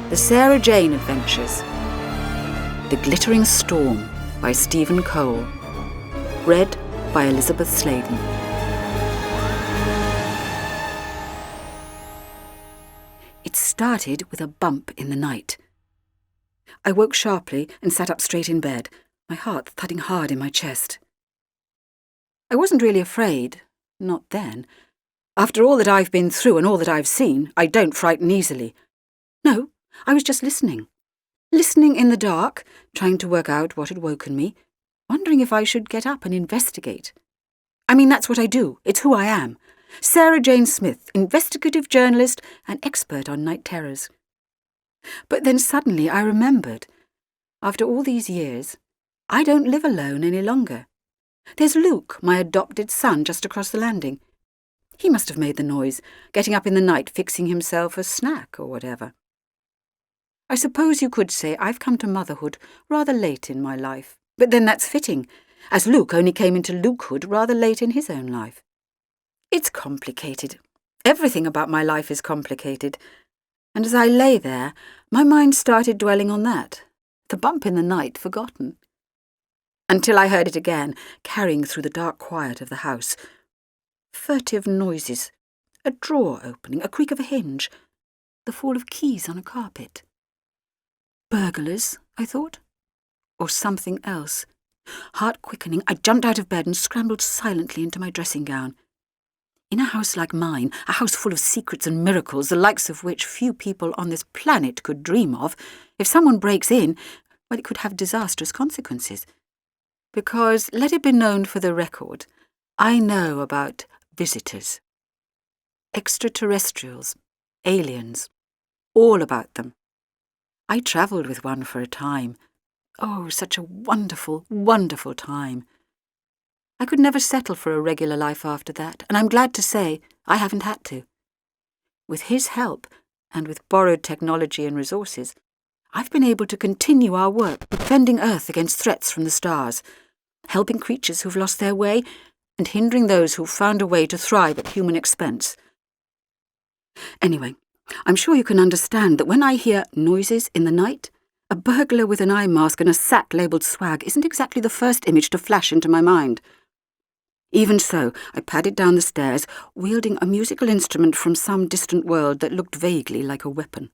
The Sarah Jane Adventures. The Glittering Storm by Stephen Cole. Read by Elisabeth Sladen. It started with a bump in the night. I woke sharply and sat up straight in bed, my heart thudding hard in my chest. I wasn't really afraid, not then. After all that I've been through and all that I've seen, I don't frighten easily. No, I was just listening. Listening in the dark, trying to work out what had woken me, wondering if I should get up and investigate. I mean, that's what I do. It's who I am. Sarah Jane Smith, investigative journalist and expert on night terrors. But then suddenly I remembered, after all these years, I don't live alone any longer. There's Luke, my adopted son, just across the landing. He must have made the noise, getting up in the night, fixing himself a snack or whatever. I suppose you could say I've come to motherhood rather late in my life, but then that's fitting, as Luke only came into Lukehood rather late in his own life. It's complicated. Everything about my life is complicated. And as I lay there, my mind started dwelling on that, the bump in the night forgotten. Until I heard it again, carrying through the dark quiet of the house. Furtive noises, a drawer opening, a creak of a hinge, the fall of keys on a carpet. Burglars, I thought, or something else. Heart quickening, I jumped out of bed and scrambled silently into my dressing gown. In a house like mine, a house full of secrets and miracles, the likes of which few people on this planet could dream of, if someone breaks in, well, it could have disastrous consequences. Because, let it be known for the record, I know about visitors. Extraterrestrials, aliens, all about them. I travelled with one for a time. Oh, such a wonderful, wonderful time. I could never settle for a regular life after that, and I'm glad to say I haven't had to. With his help, and with borrowed technology and resources, I've been able to continue our work defending Earth against threats from the stars, helping creatures who've lost their way, and hindering those who've found a way to thrive at human expense. Anyway, I'm sure you can understand that when I hear noises in the night, a burglar with an eye mask and a sack labelled swag isn't exactly the first image to flash into my mind. Even so, I padded down the stairs, wielding a musical instrument from some distant world that looked vaguely like a weapon.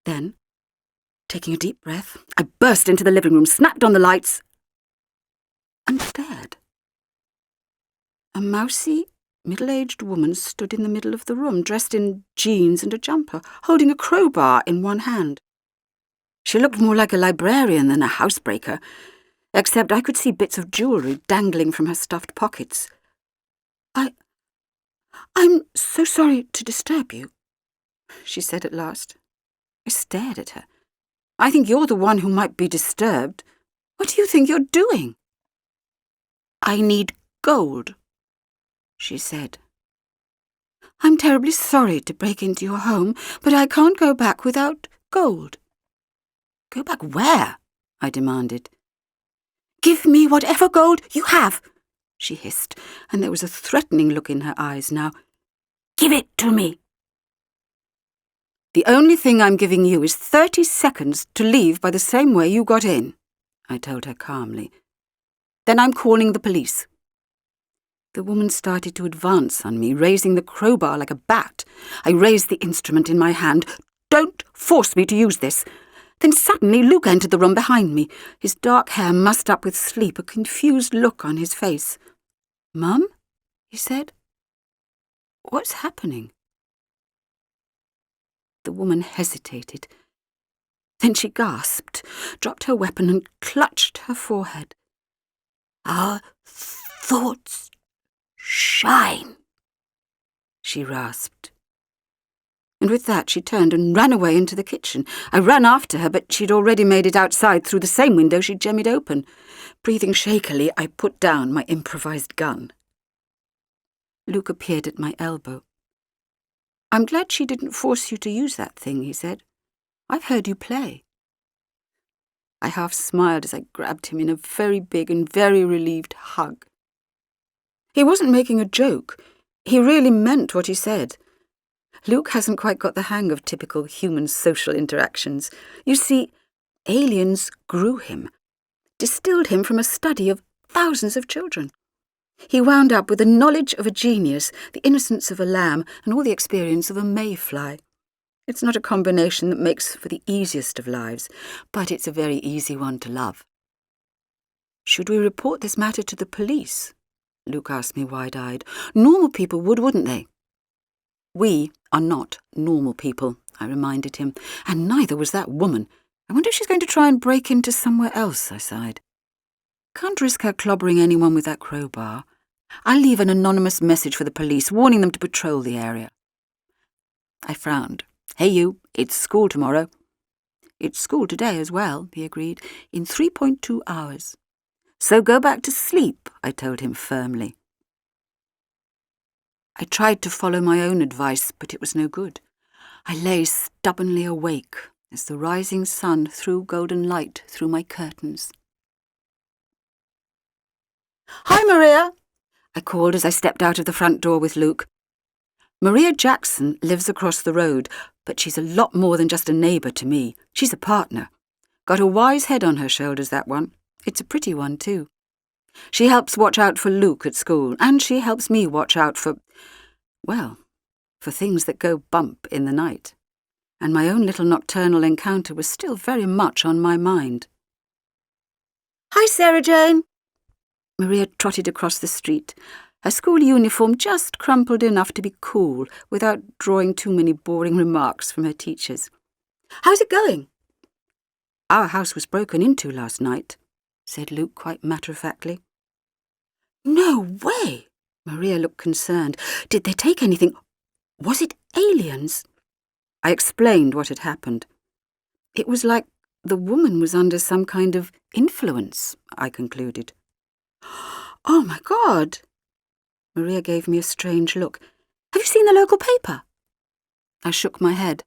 Then, taking a deep breath, I burst into the living room, snapped on the lights, and stared. A mousy, middle-aged woman stood in the middle of the room, dressed in jeans and a jumper, holding a crowbar in one hand. She looked more like a librarian than a housebreaker, except I could see bits of jewellery dangling from her stuffed pockets. I'm so sorry to disturb you, she said at last. I stared at her. I think you're the one who might be disturbed. What do you think you're doing? I need gold, she said. I'm terribly sorry to break into your home, but I can't go back without gold. Go back where? I demanded. Give me whatever gold you have, she hissed, and there was a threatening look in her eyes now. Give it to me. The only thing I'm giving you is 30 seconds to leave by the same way you got in, I told her calmly. Then I'm calling the police. The woman started to advance on me, raising the crowbar like a bat. I raised the instrument in my hand. Don't force me to use this. Then suddenly Luke entered the room behind me, his dark hair mussed up with sleep, a confused look on his face. Mum? He said. What's happening? The woman hesitated. Then she gasped, dropped her weapon and clutched her forehead. Our thoughts shine, she rasped. And with that she turned and ran away into the kitchen. I ran after her, but she'd already made it outside through the same window she'd jemmied open. Breathing shakily, I put down my improvised gun. Luke appeared at my elbow. I'm glad she didn't force you to use that thing, he said. I've heard you play. I half smiled as I grabbed him in a very big and very relieved hug. He wasn't making a joke. He really meant what he said. Luke hasn't quite got the hang of typical human social interactions. You see, aliens grew him, distilled him from a study of thousands of children. He wound up with the knowledge of a genius, the innocence of a lamb, and all the experience of a mayfly. It's not a combination that makes for the easiest of lives, but it's a very easy one to love. Should we report this matter to the police? Luke asked me wide-eyed. Normal people would, wouldn't they? We are not normal people, I reminded him, and neither was that woman. I wonder if she's going to try and break into somewhere else, I sighed. Can't risk her clobbering anyone with that crowbar. I'll leave an anonymous message for the police, warning them to patrol the area. I frowned. Hey you, it's school tomorrow. It's school today as well, he agreed, in 3.2 hours. So go back to sleep, I told him firmly. I tried to follow my own advice, but it was no good. I lay stubbornly awake as the rising sun threw golden light through my curtains. Hi, Maria, I called as I stepped out of the front door with Luke. Maria Jackson lives across the road, but she's a lot more than just a neighbour to me. She's a partner. Got a wise head on her shoulders, that one. It's a pretty one, too. She helps watch out for Luke at school, and she helps me watch out for things that go bump in the night. And my own little nocturnal encounter was still very much on my mind. Hi, Sarah Jane. Maria trotted across the street, her school uniform just crumpled enough to be cool without drawing too many boring remarks from her teachers. How's it going? Our house was broken into last night, said Luke quite matter-of-factly. No way! Maria looked concerned. Did they take anything? Was it aliens? I explained what had happened. It was like the woman was under some kind of influence, I concluded. Oh, my God! Maria gave me a strange look. Have you seen the local paper? I shook my head.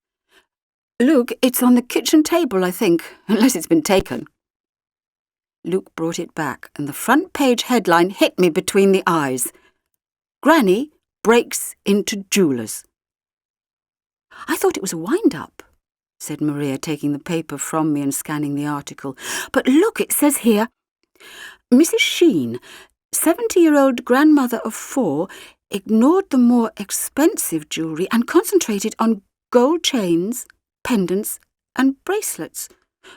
Luke, it's on the kitchen table, I think, unless it's been taken. Luke brought it back, and the front page headline hit me between the eyes. Granny breaks into jewellers. I thought it was a wind-up, said Maria, taking the paper from me and scanning the article. But look, it says here, Mrs. Sheen, 70-year-old grandmother of 4, ignored the more expensive jewellery and concentrated on gold chains, pendants and bracelets,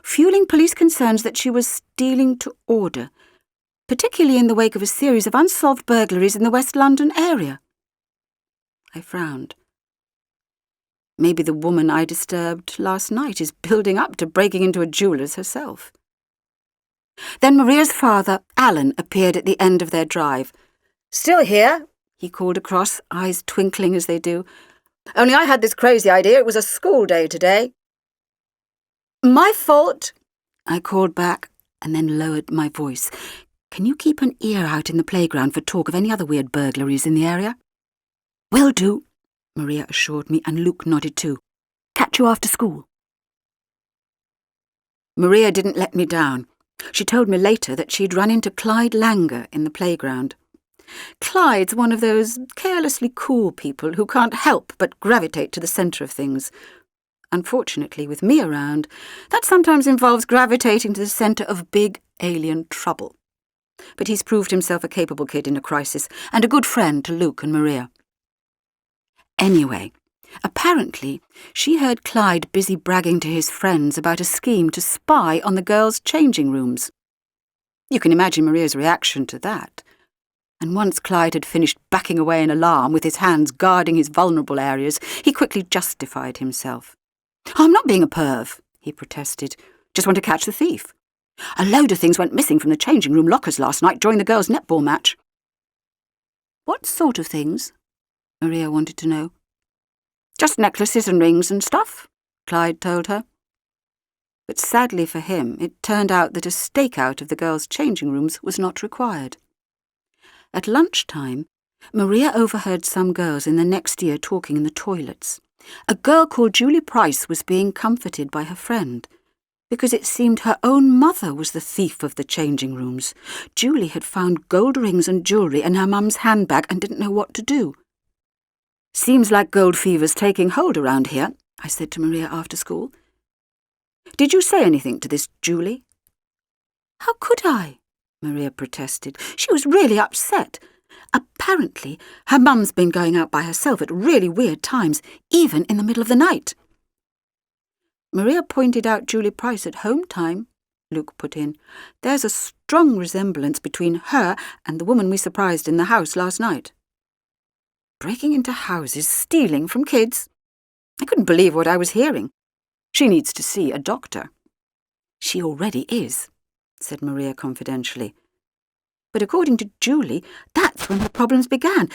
fueling police concerns that she was stealing to order, particularly in the wake of a series of unsolved burglaries in the West London area. I frowned. Maybe the woman I disturbed last night is building up to breaking into a jeweller's herself. Then Maria's father, Alan, appeared at the end of their drive. Still here, he called across, eyes twinkling as they do. Only I had this crazy idea it was a school day today. My fault, I called back and then lowered my voice. Can you keep an ear out in the playground for talk of any other weird burglaries in the area? Will do, Maria assured me, and Luke nodded too. Catch you after school. Maria didn't let me down. She told me later that she'd run into Clyde Langer in the playground. Clyde's one of those carelessly cool people who can't help but gravitate to the centre of things. Unfortunately, with me around, that sometimes involves gravitating to the centre of big alien trouble. But he's proved himself a capable kid in a crisis, and a good friend to Luke and Maria. Anyway, apparently, she heard Clyde busy bragging to his friends about a scheme to spy on the girls' changing rooms. You can imagine Maria's reaction to that. And once Clyde had finished backing away in alarm with his hands guarding his vulnerable areas, he quickly justified himself. I'm not being a perv, he protested. Just want to catch the thief. A load of things went missing from the changing room lockers last night during the girls' netball match. What sort of things? Maria wanted to know. Just necklaces and rings and stuff, Clyde told her. But sadly for him, it turned out that a stakeout of the girls' changing rooms was not required. At lunchtime, Maria overheard some girls in the next year talking in the toilets. A girl called Julie Price was being comforted by her friend, because it seemed her own mother was the thief of the changing rooms. Julie had found gold rings and jewellery in her mum's handbag and didn't know what to do. "Seems like gold fever's taking hold around here," I said to Maria after school. "Did you say anything to this Julie?" "How could I?" Maria protested. "She was really upset. Apparently, her mum's been going out by herself at really weird times, even in the middle of the night." "Maria pointed out Julie Price at home time," Luke put in. "There's a strong resemblance between her and the woman we surprised in the house last night." Breaking into houses, stealing from kids? I couldn't believe what I was hearing. She needs to see a doctor. "She already is," said Maria confidentially. "But according to Julie, that's when her problems began,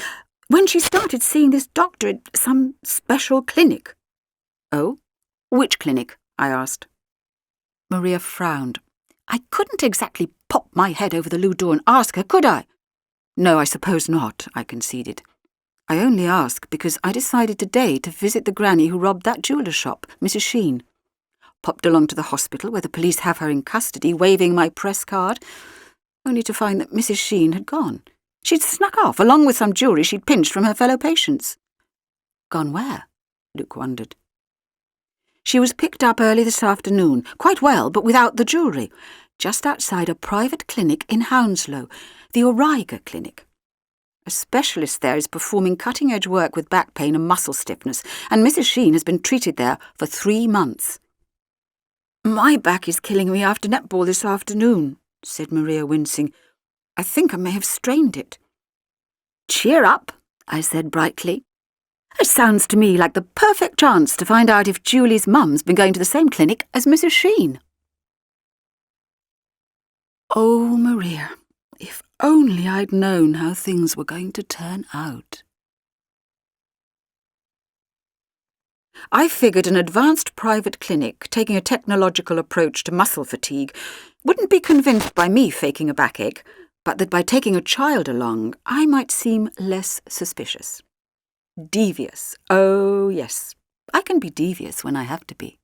when she started seeing this doctor at some special clinic." "Oh? Which clinic?" I asked. Maria frowned. "I couldn't exactly pop my head over the loo door and ask her, could I?" "No, I suppose not," I conceded. "I only ask because I decided today to visit the granny who robbed that jeweller's shop, Mrs. Sheen. Popped along to the hospital where the police have her in custody, waving my press card, only to find that Mrs. Sheen had gone. She'd snuck off, along with some jewellery she'd pinched from her fellow patients." "Gone where?" Luke wondered. "She was picked up early this afternoon, quite well, but without the jewellery, just outside a private clinic in Hounslow, the Auriga Clinic. A specialist there is performing cutting-edge work with back pain and muscle stiffness, and Mrs. Sheen has been treated there for 3 months. "My back is killing me after netball this afternoon," said Maria, wincing. "I think I may have strained it." "Cheer up," I said brightly. "It sounds to me like the perfect chance to find out if Julie's mum's been going to the same clinic as Mrs. Sheen." Oh, Maria, if only I'd known how things were going to turn out. I figured an advanced private clinic taking a technological approach to muscle fatigue wouldn't be convinced by me faking a backache, but that by taking a child along, I might seem less suspicious. Devious. Oh, yes. I can be devious when I have to be.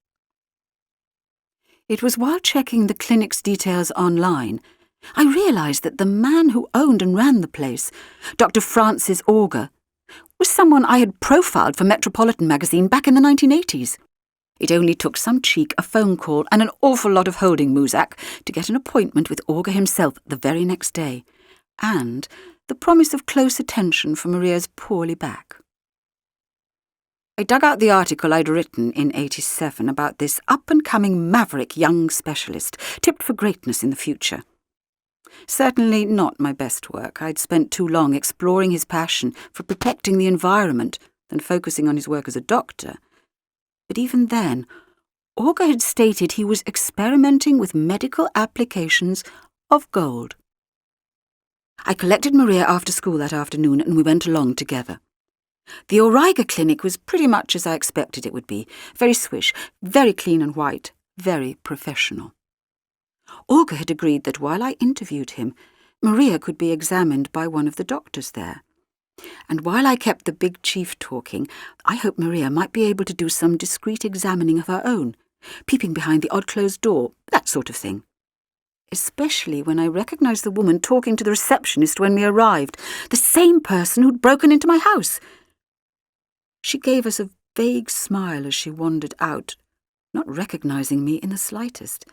It was while checking the clinic's details online, I realised that the man who owned and ran the place, Dr. Francis Auger, was someone I had profiled for Metropolitan magazine back in the 1980s. It only took some cheek, a phone call, and an awful lot of holding Muzak to get an appointment with Auger himself the very next day, and the promise of close attention for Maria's poorly back. I dug out the article I'd written in '87 about this up-and-coming maverick young specialist, tipped for greatness in the future. Certainly not my best work. I'd spent too long exploring his passion for protecting the environment than focusing on his work as a doctor. But even then, Auger had stated he was experimenting with medical applications of gold. I collected Maria after school that afternoon and we went along together. The Auriga Clinic was pretty much as I expected it would be, very swish, very clean and white, very professional. Auger had agreed that while I interviewed him, Maria could be examined by one of the doctors there. And while I kept the big chief talking, I hoped Maria might be able to do some discreet examining of her own, peeping behind the odd closed door, that sort of thing. Especially when I recognised the woman talking to the receptionist when we arrived, the same person who'd broken into my house. She gave us a vague smile as she wandered out, not recognising me in the slightest.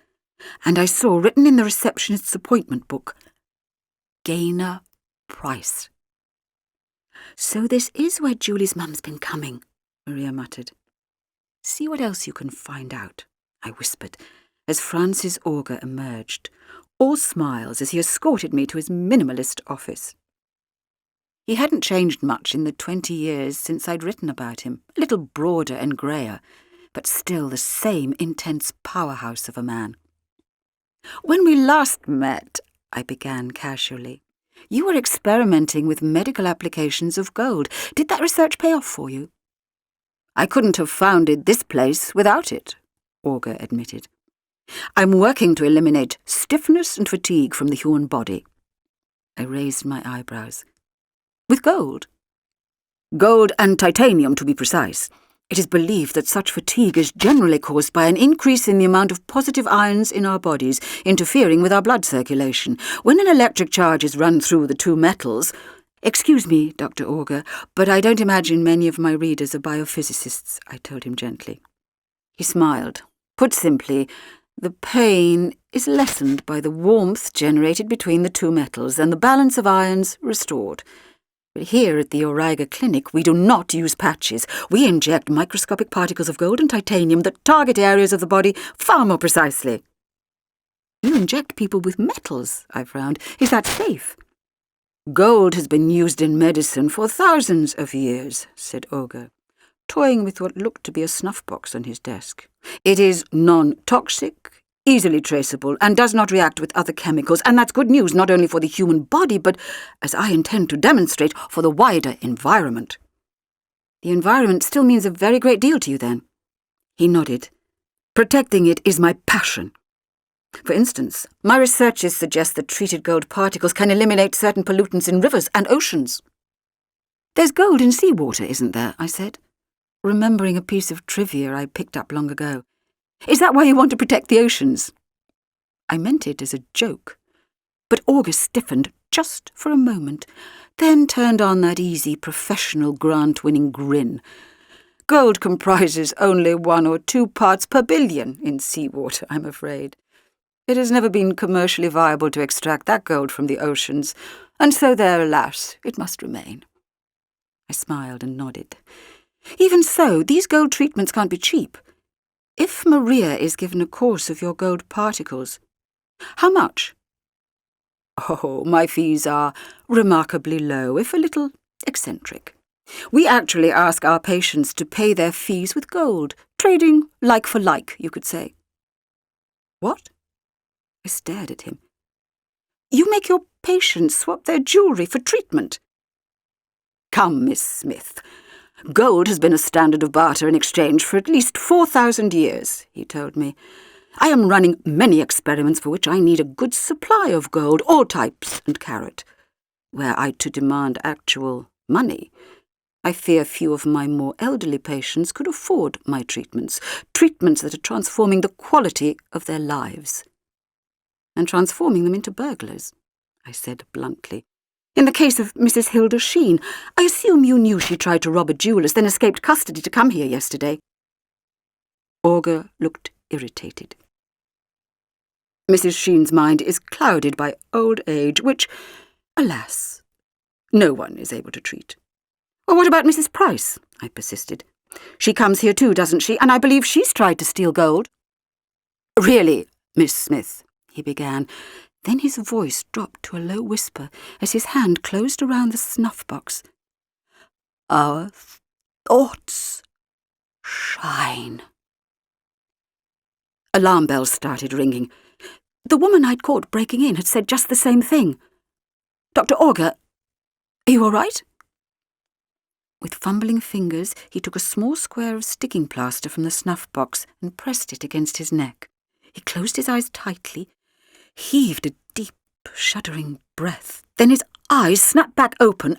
And I saw written in the receptionist's appointment book, Gaynor Price. "So this is where Julie's mum's been coming," Maria muttered. "See what else you can find out," I whispered, as Francis Auger emerged, all smiles as he escorted me to his minimalist office. He hadn't changed much in the 20 years since I'd written about him, a little broader and greyer, but still the same intense powerhouse of a man. "When we last met," I began casually, "you were experimenting with medical applications of gold. Did that research pay off for you?" "I couldn't have founded this place without it," Auger admitted. "I'm working to eliminate stiffness and fatigue from the human body." I raised my eyebrows. "With gold?" "Gold and titanium, to be precise. It is believed that such fatigue is generally caused by an increase in the amount of positive ions in our bodies, interfering with our blood circulation. When an electric charge is run through the two metals, "Excuse me, Dr. Auger, but I don't imagine many of my readers are biophysicists," I told him gently. He smiled. "Put simply, the pain is lessened by the warmth generated between the two metals and the balance of ions restored. But here at the Auriga Clinic, we do not use patches. We inject microscopic particles of gold and titanium that target areas of the body far more precisely." "You inject people with metals," I frowned. "Is that safe?" "Gold has been used in medicine for thousands of years," said Auger, toying with what looked to be a snuff-box on his desk. "It is non-toxic, easily traceable, and does not react with other chemicals, and that's good news not only for the human body, but, as I intend to demonstrate, for the wider environment." "The environment still means a very great deal to you, then?" He nodded. "Protecting it is my passion. For instance, my researches suggest that treated gold particles can eliminate certain pollutants in rivers and oceans." "There's gold in seawater, isn't there?" I said, remembering a piece of trivia I picked up long ago. "Is that why you want to protect the oceans?" I meant it as a joke, but Auger stiffened just for a moment, then turned on that easy, professional, grant-winning grin. "Gold comprises only 1 or 2 parts per billion in seawater, I'm afraid. It has never been commercially viable to extract that gold from the oceans, and so there, alas, it must remain." I smiled and nodded. "Even so, these gold treatments can't be cheap. If Maria is given a course of your gold particles, how much?" "Oh, my fees are remarkably low, if a little eccentric. We actually ask our patients to pay their fees with gold, trading like for like, you could say." "What?" I stared at him. "You make your patients swap their jewellery for treatment?" "Come, Miss Smith. Gold has been a standard of barter and exchange for at least 4,000 years, he told me. "I am running many experiments for which I need a good supply of gold, all types and carat. Were I to demand actual money, I fear few of my more elderly patients could afford my treatments that are transforming the quality of their lives." "And transforming them into burglars," I said bluntly. "In the case of Mrs. Hilda Sheen, I assume you knew she tried to rob a jeweller's, then escaped custody to come here yesterday." Auger looked irritated. "Mrs. Sheen's mind is clouded by old age, which, alas, no one is able to treat." "Well, what about Mrs. Price?" I persisted. "She comes here too, doesn't she? And I believe she's tried to steal gold." "Really, Miss Smith," he began. Then his voice dropped to a low whisper as his hand closed around the snuff-box. "Our thoughts shine." Alarm bells started ringing. The woman I'd caught breaking in had said just the same thing. "Dr. Auger, are you all right?" With fumbling fingers, he took a small square of sticking plaster from the snuff-box and pressed it against his neck. He closed his eyes tightly, heaved a deep, shuddering breath. Then his eyes snapped back open.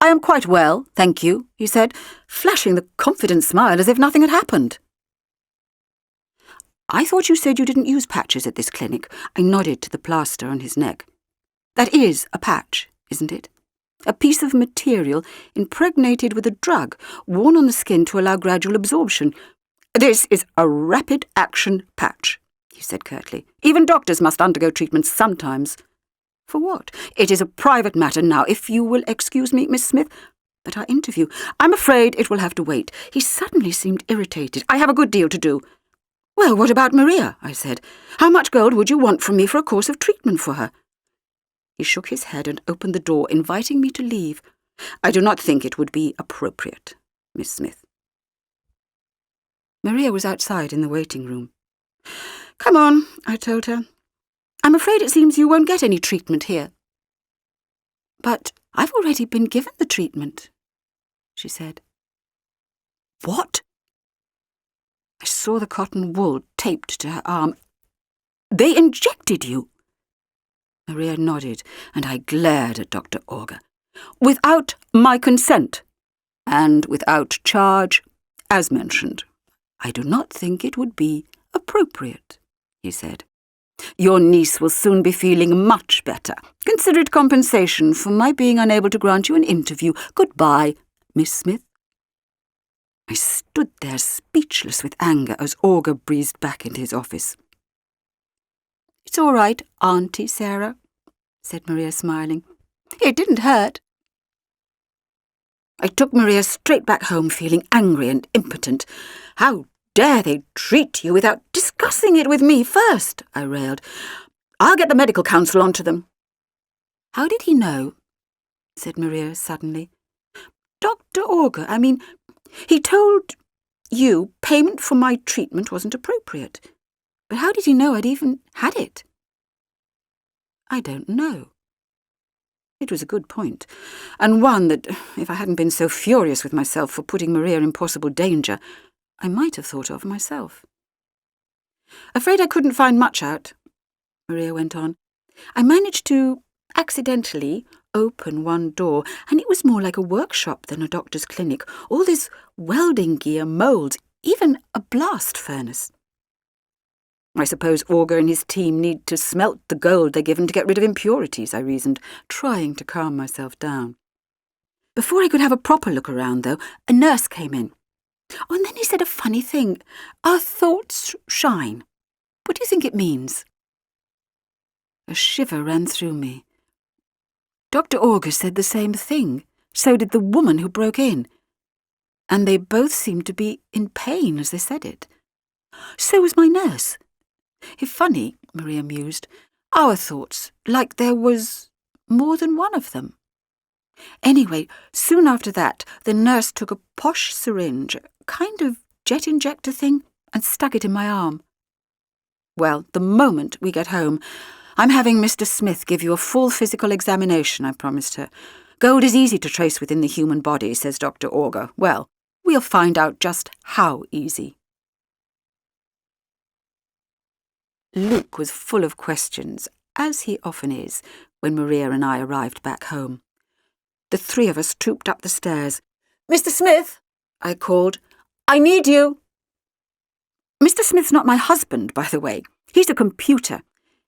"I am quite well, thank you," he said, flashing the confident smile as if nothing had happened. "I thought you said you didn't use patches at this clinic." I nodded to the plaster on his neck. "That is a patch, isn't it? A piece of material impregnated with a drug, worn on the skin to allow gradual absorption." "This is a rapid-action patch," he said curtly. "Even doctors must undergo treatment sometimes." "For what?" "It is a private matter now, if you will excuse me, Miss Smith. But our interview, I'm afraid it will have to wait." He suddenly seemed irritated. "I have a good deal to do." "Well, what about Maria?" I said. "How much gold would you want from me for a course of treatment for her?" He shook his head and opened the door, inviting me to leave. "I do not think it would be appropriate, Miss Smith." Maria was outside in the waiting room. "Come on," I told her. "I'm afraid it seems you won't get any treatment here." "But I've already been given the treatment," she said. "What?" I saw the cotton wool taped to her arm. "They injected you?" Maria nodded, and I glared at Dr. Auger. "Without my consent, and without charge, as mentioned. I do not think it would be appropriate," he said. Your niece will soon be feeling much better. Consider it compensation for my being unable to grant you an interview. Goodbye, Miss Smith." I stood there speechless with anger as Augur breezed back into his office. "It's all right, Auntie Sarah," said Maria, smiling. "It didn't hurt." I took Maria straight back home, feeling angry and impotent. "How dare they treat you without discussing it with me first?" I railed. "I'll get the medical council onto them." "How did he know?" said Maria suddenly. "Dr. Augur, he told you payment for my treatment wasn't appropriate. But how did he know I'd even had it?" "I don't know." It was a good point, and one that, if I hadn't been so furious with myself for putting Maria in possible danger, I might have thought of myself. "Afraid I couldn't find much out," Maria went on. "I managed to accidentally open one door, and it was more like a workshop than a doctor's clinic. All this welding gear, moulds, even a blast furnace. I suppose Augur and his team need to smelt the gold they're given to get rid of impurities," I reasoned, trying to calm myself down. Before I could have a proper look around, though, a nurse came in. Oh, and then he said a funny thing. "Our thoughts shine. What do you think it means?" A shiver ran through me. Dr. Augur said the same thing. So did the woman who broke in. And they both seemed to be in pain as they said it. So was my nurse. If funny, Maria mused, our thoughts, like there was more than one of them. Anyway, soon after that, the nurse took a posh syringe, a kind of jet injector thing, and stuck it in my arm. "Well, the moment we get home, I'm having Mr. Smith give you a full physical examination," I promised her. "Gold is easy to trace within the human body," says Dr. Augur. Well, we'll find out just how easy. Luke was full of questions, as he often is, when Maria and I arrived back home. The three of us trooped up the stairs. "Mr. Smith," I called, "I need you." Mr. Smith's not my husband, by the way. He's a computer.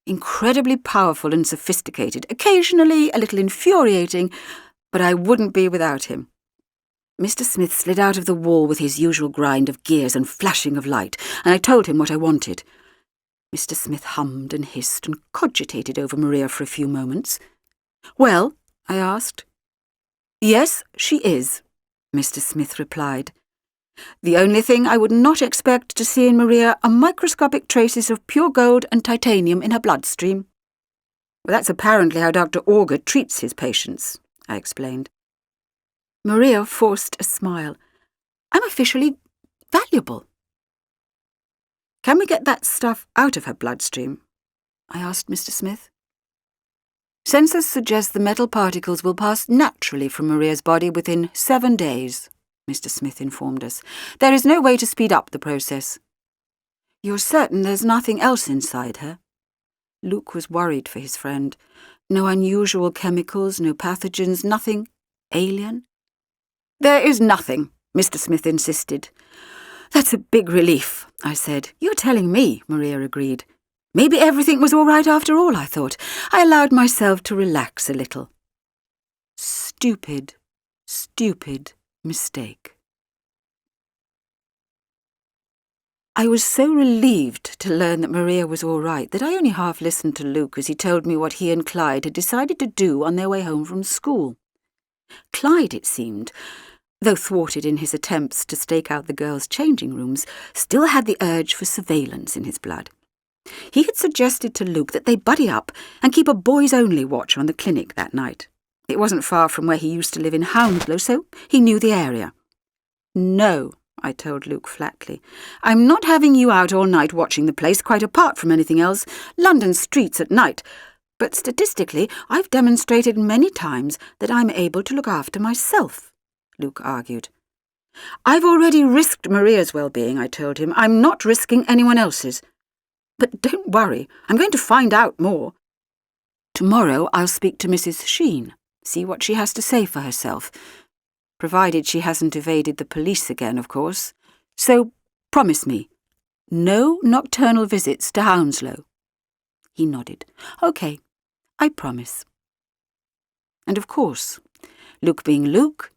Incredibly powerful and sophisticated, occasionally a little infuriating, but I wouldn't be without him. Mr. Smith slid out of the wall with his usual grind of gears and flashing of light, and I told him what I wanted. Mr. Smith hummed and hissed and cogitated over Maria for a few moments. "Well?" I asked. "Yes, she is," Mr. Smith replied. "The only thing I would not expect to see in Maria are microscopic traces of pure gold and titanium in her bloodstream." "Well, that's apparently how Dr. Augur treats his patients," I explained. Maria forced a smile. "I'm officially valuable." "Can we get that stuff out of her bloodstream?" I asked Mr. Smith. "Sensors suggest the metal particles will pass naturally from Maria's body within 7 days, Mr. Smith informed us. "There is no way to speed up the process." "You're certain there's nothing else inside her?" Luke was worried for his friend. No unusual chemicals, no pathogens, nothing alien? "There is nothing," Mr. Smith insisted. "That's a big relief," I said. "You're telling me," Maria agreed. Maybe everything was all right after all, I thought. I allowed myself to relax a little. Stupid mistake. I was so relieved to learn that Maria was all right that I only half listened to Luke as he told me what he and Clyde had decided to do on their way home from school. Clyde, it seemed, though thwarted in his attempts to stake out the girls' changing rooms, still had the urge for surveillance in his blood. He had suggested to Luke that they buddy up and keep a boys-only watch on the clinic that night. It wasn't far from where he used to live in Hounslow, so he knew the area. "No," I told Luke flatly. "I'm not having you out all night watching the place, quite apart from anything else. London streets at night. But statistically, I've demonstrated many times that I'm able to look after myself," Luke argued. "I've already risked Maria's well-being," I told him. "I'm not risking anyone else's. But don't worry, I'm going to find out more. Tomorrow I'll speak to Mrs. Sheen, see what she has to say for herself. Provided she hasn't evaded the police again, of course. So promise me, no nocturnal visits to Hounslow." He nodded. OK, I promise. And of course, Luke being Luke,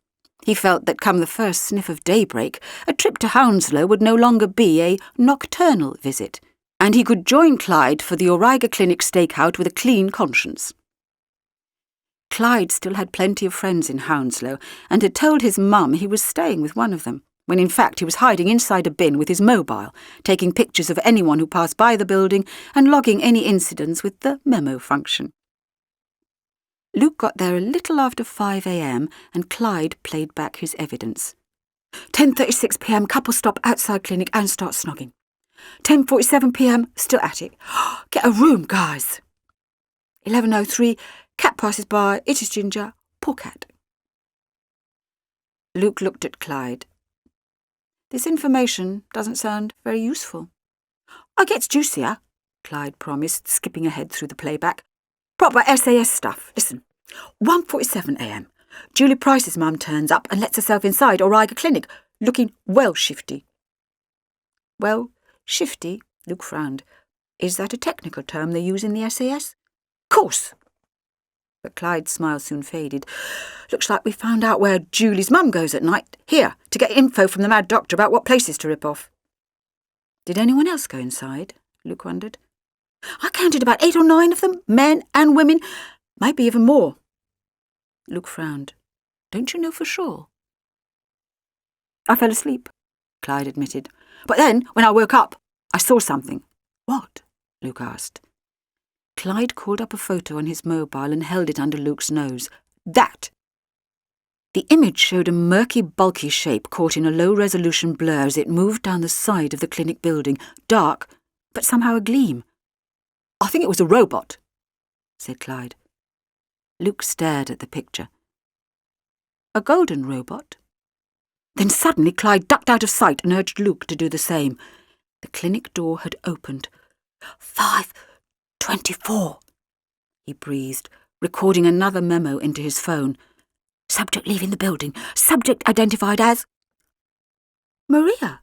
he felt that come the first sniff of daybreak, a trip to Hounslow would no longer be a nocturnal visit, and he could join Clyde for the Auriga Clinic stakeout with a clean conscience. Clyde still had plenty of friends in Hounslow and had told his mum he was staying with one of them, when in fact he was hiding inside a bin with his mobile, taking pictures of anyone who passed by the building and logging any incidents with the memo function. Luke got there a little after 5 a.m. and Clyde played back his evidence. 10:36 p.m, couple stop outside clinic and start snogging. 10:47 p.m, still at it. Get a room, guys. 11:03, cat passes by, it is Ginger, poor cat. Luke looked at Clyde. This information doesn't sound very useful. It gets juicier, Clyde promised, skipping ahead through the playback. Proper SAS stuff. Listen, 1:47 a.m. Julie Price's mum turns up and lets herself inside Auriga Clinic, looking well shifty. Well, shifty, Luke frowned. Is that a technical term they use in the SAS? Course. But Clyde's smile soon faded. Looks like we found out where Julie's mum goes at night, here, to get info from the mad doctor about what places to rip off. Did anyone else go inside? Luke wondered. I counted about 8 or 9 of them, men and women, maybe even more. Luke frowned. Don't you know for sure? I fell asleep, Clyde admitted. But then, when I woke up, I saw something. What? Luke asked. Clyde called up a photo on his mobile and held it under Luke's nose. That! The image showed a murky, bulky shape caught in a low-resolution blur as it moved down the side of the clinic building, dark, but somehow agleam. I think it was a robot, said Clyde. Luke stared at the picture. A golden robot? Then suddenly Clyde ducked out of sight and urged Luke to do the same. The clinic door had opened. 5:24, he breathed, recording another memo into his phone. Subject leaving the building. Subject identified as... Maria,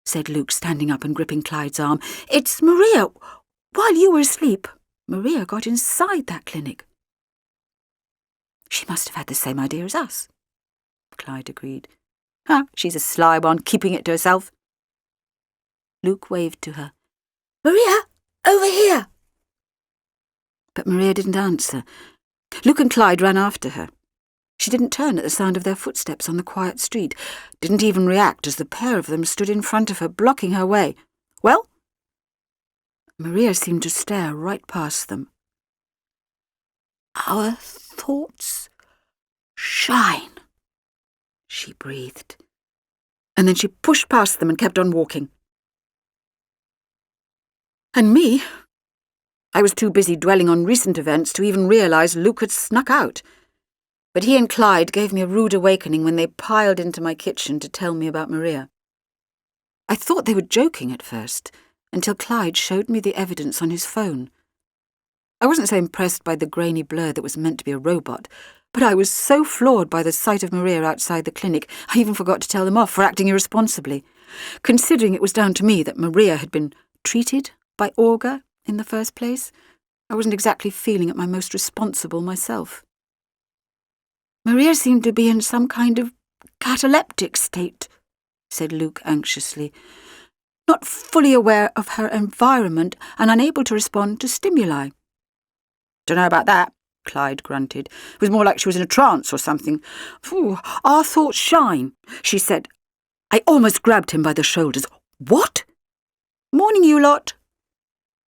said Luke, standing up and gripping Clyde's arm. It's Maria. While you were asleep, Maria got inside that clinic. She must have had the same idea as us, Clyde agreed. She's a sly one, keeping it to herself. Luke waved to her. Maria, over here! But Maria didn't answer. Luke and Clyde ran after her. She didn't turn at the sound of their footsteps on the quiet street, didn't even react as the pair of them stood in front of her, blocking her way. Well? Maria seemed to stare right past them. Our thoughts shine, she breathed. And then she pushed past them and kept on walking. And me? I was too busy dwelling on recent events to even realise Luke had snuck out. But he and Clyde gave me a rude awakening when they piled into my kitchen to tell me about Maria. I thought they were joking at first, until Clyde showed me the evidence on his phone. I wasn't so impressed by the grainy blur that was meant to be a robot, but I was so floored by the sight of Maria outside the clinic, I even forgot to tell them off for acting irresponsibly, considering it was down to me that Maria had been treated by Auger in the first place. I wasn't exactly feeling at my most responsible myself. Maria seemed to be in some kind of cataleptic state, said Luke anxiously, not fully aware of her environment and unable to respond to stimuli. Dunno about that, Clyde grunted. It was more like she was in a trance or something. Phew, our thoughts shine, she said. I almost grabbed him by the shoulders. What? Morning, you lot.